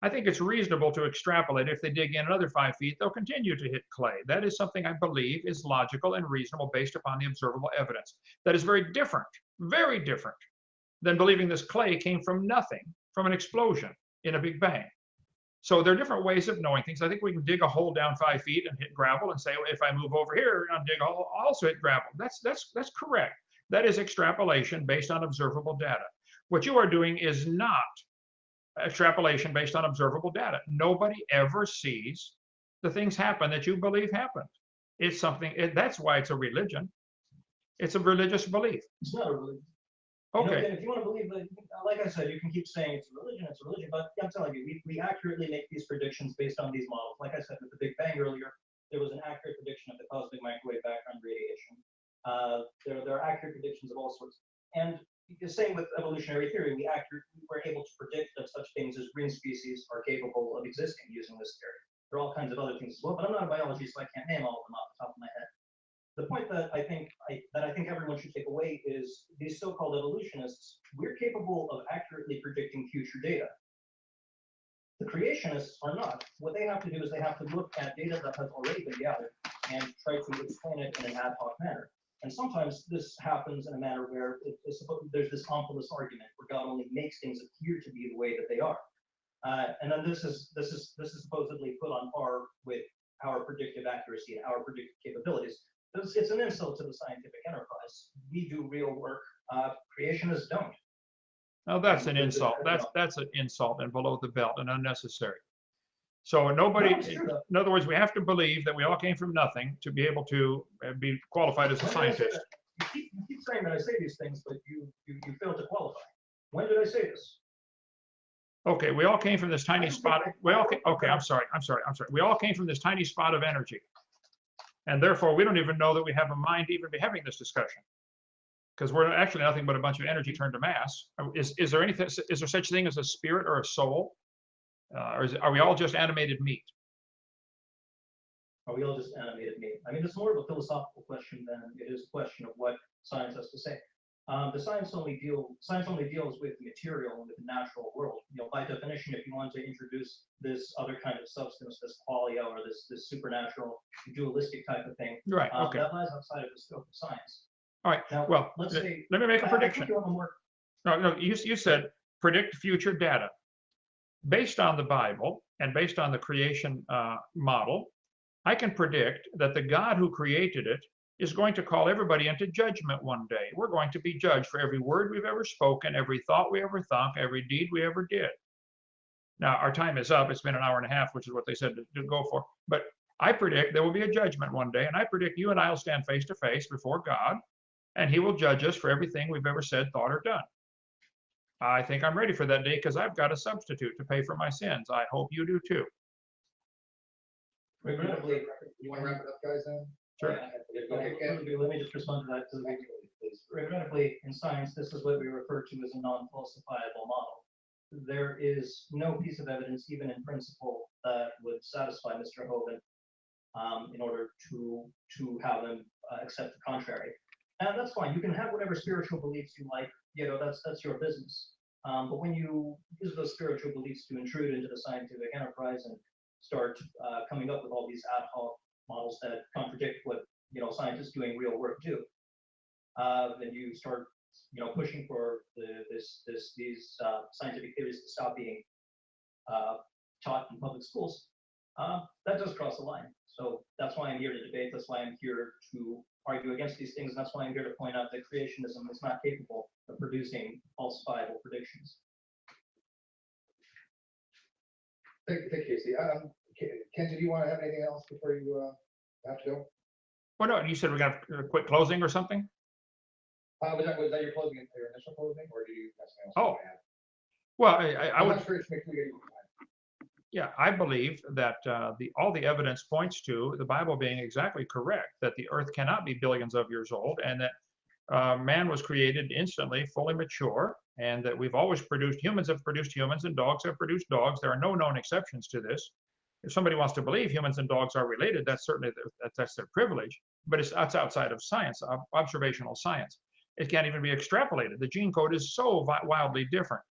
I think it's reasonable to extrapolate. If they dig in another 5 feet, they'll continue to hit clay. That is something I believe is logical and reasonable based upon the observable evidence. That is very different than believing this clay came from nothing, from an explosion in a big bang. So there are different ways of knowing things. I think we can dig a hole down 5 feet and hit gravel and say, well, if I move over here and dig a hole, I'll also hit gravel. That's correct. That is extrapolation based on observable data. What you are doing is not extrapolation based on observable data. Nobody ever sees the things happen that you believe happened. It's something, that's why it's a religion. It's a religious belief. It's not a religion. Okay. If you want to believe that, like I said, you can keep saying it's a religion, but I'm telling you, we accurately make these predictions based on these models. Like I said, with the Big Bang earlier, there was an accurate prediction of the cosmic microwave background radiation. There are accurate predictions of all sorts. And the same with evolutionary theory, we were able to predict that such things as green species are capable of existing using this theory. There are all kinds of other things as well, but I'm not a biologist, so I can't name all of them off the top of my head. The point that I think everyone should take away is these so-called evolutionists, we're capable of accurately predicting future data. The creationists are not. What they have to do is they have to look at data that has already been gathered and try to explain it in an ad hoc manner. And sometimes this happens in a manner where there's this omphalos argument where God only makes things appear to be the way that they are. And then this is supposedly put on par with our predictive accuracy and our predictive capabilities. It's an insult to the scientific enterprise. We do real work. Creationists don't. Now that's an insult. That's an insult and below the belt and unnecessary. So nobody, in other words, we have to believe that we all came from nothing to be able to be qualified as a scientist. You keep saying that I say these things, but you fail to qualify. When did I say this? Okay, we all came from this tiny spot. Okay, I'm sorry. We all came from this tiny spot of energy. And therefore, we don't even know that we have a mind to even be having this discussion. Because we're actually nothing but a bunch of energy turned to mass. Is there anything? Is there such thing as a spirit or a soul? Or are we all just animated meat? Are we all just animated meat? I mean, it's more of a philosophical question than it is a question of what science has to say. The science only deals with the material and with the natural world. By definition, if you want to introduce this other kind of substance, this qualia or this supernatural dualistic type of thing, right? Okay. That lies outside of the scope of science. All right. Now, well, let's say. Let me make a prediction. No, you said predict future data. Based on the Bible and based on the creation model, I can predict that the God who created it is going to call everybody into judgment one day. We're going to be judged for every word we've ever spoken, every thought we ever thought, every deed we ever did. Now, our time is up. It's been an hour and a half, which is what they said to go for. But I predict there will be a judgment one day, and I predict you and I will stand face to face before God, and he will judge us for everything we've ever said, thought, or done. I think I'm ready for that day because I've got a substitute to pay for my sins. I hope you do too. Regrettably, You want to wrap it up, guys, then? Sure. Okay, Ken. let me just respond to that. Regrettably, in science, this is what we refer to as a non-falsifiable model. There is no piece of evidence, even in principle, that would satisfy Mr. Hovind in order to have him accept the contrary. And that's fine. You can have whatever spiritual beliefs you like. That's your business. But when you use those spiritual beliefs to intrude into the scientific enterprise and start coming up with all these ad hoc models that contradict what scientists doing real work do, then you start pushing for these scientific theories to stop being taught in public schools. That does cross the line. So that's why I'm here to debate. That's why I'm here to argue against these things. And that's why I'm here to point out that creationism is not capable of producing falsifiable predictions. Thank you, Casey. Ken, did you want to have anything else before you have to go? Well, no, you said we're going to quit closing or something? Was that your closing, your initial closing, or did you have something else? Oh. To add? Well, I would. Sure. Yeah, I believe that all the evidence points to the Bible being exactly correct, that the earth cannot be billions of years old, and that man was created instantly, fully mature, and that we've always produced, humans have produced humans, and dogs have produced dogs. There are no known exceptions to this. If somebody wants to believe humans and dogs are related, that's certainly that's their privilege, but that's outside of science, observational science. It can't even be extrapolated. The gene code is so wildly different.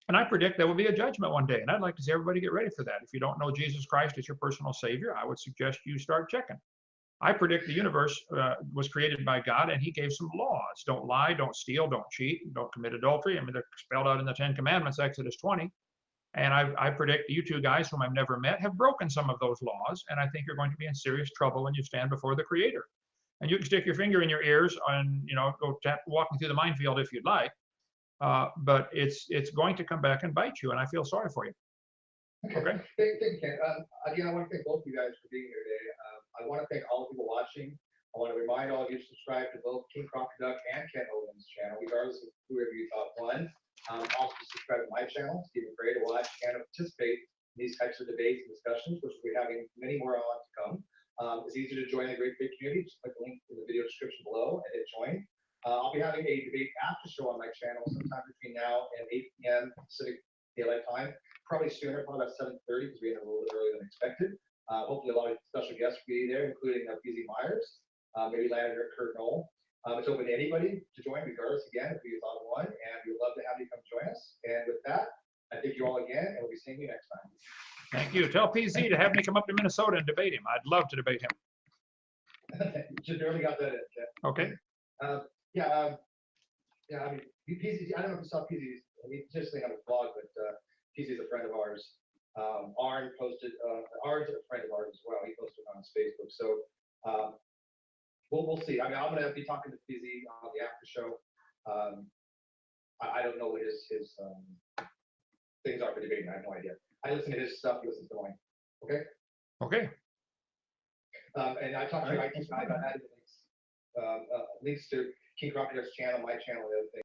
And I predict there will be a judgment one day, and I'd like to see everybody get ready for that. If you don't know Jesus Christ as your personal savior, I would suggest you start checking. I predict the universe was created by God, and he gave some laws. Don't lie, don't steal, don't cheat, don't commit adultery. I mean, they're spelled out in the 10 Commandments, Exodus 20. And I predict you two guys whom I've never met have broken some of those laws, and I think you're going to be in serious trouble when you stand before the Creator. and you can stick your finger in your ears and, you know, go walking through the minefield if you'd like. But it's going to come back and bite you, and I feel sorry for you. Okay. Thank you, Ken. Again, I want to thank both of you guys for being here today. I want to thank all the people watching. I want to remind all of you to subscribe to both King Crawford Duck and Ken Hovind's channel, regardless of whoever you thought won. Also subscribe to my channel, Stephen Gray, to watch and participate in these types of debates and discussions, which we'll be having many more on to come. It's easy to join the Great Big Community. Just click the link in the video description below and hit join. I'll be having a debate after show on my channel sometime between now and 8 p.m. Pacific Daylight Time. Probably sooner, probably about 7:30 because we ended a little bit earlier than expected. Hopefully a lot of special guests will be there, including PZ Myers, maybe Landon or Kurt Knoll. It's open to anybody to join, regardless, again, if you thought one, and we'd love to have you come join us. And with that, I thank you all again, and we'll be seeing you next time. Thank you. Tell PZ to have me come up to Minnesota and debate him. I'd love to debate him. Just barely got that in. Yeah. Okay. Yeah, I mean, PZ, I don't know if you saw PZ's, I mean, just on his blog, but PZ is a friend of ours. Arn posted, Arn's a friend of ours as well. He posted on his Facebook. So we'll see. I mean, I'm going to be talking to PZ on the after show. I don't know what his things are for debating. I have no idea. I listen to his stuff. He listens to mine. Okay. Okay. And I talked to you. I added links to King Crawford Duck's channel, my channel, the other thing.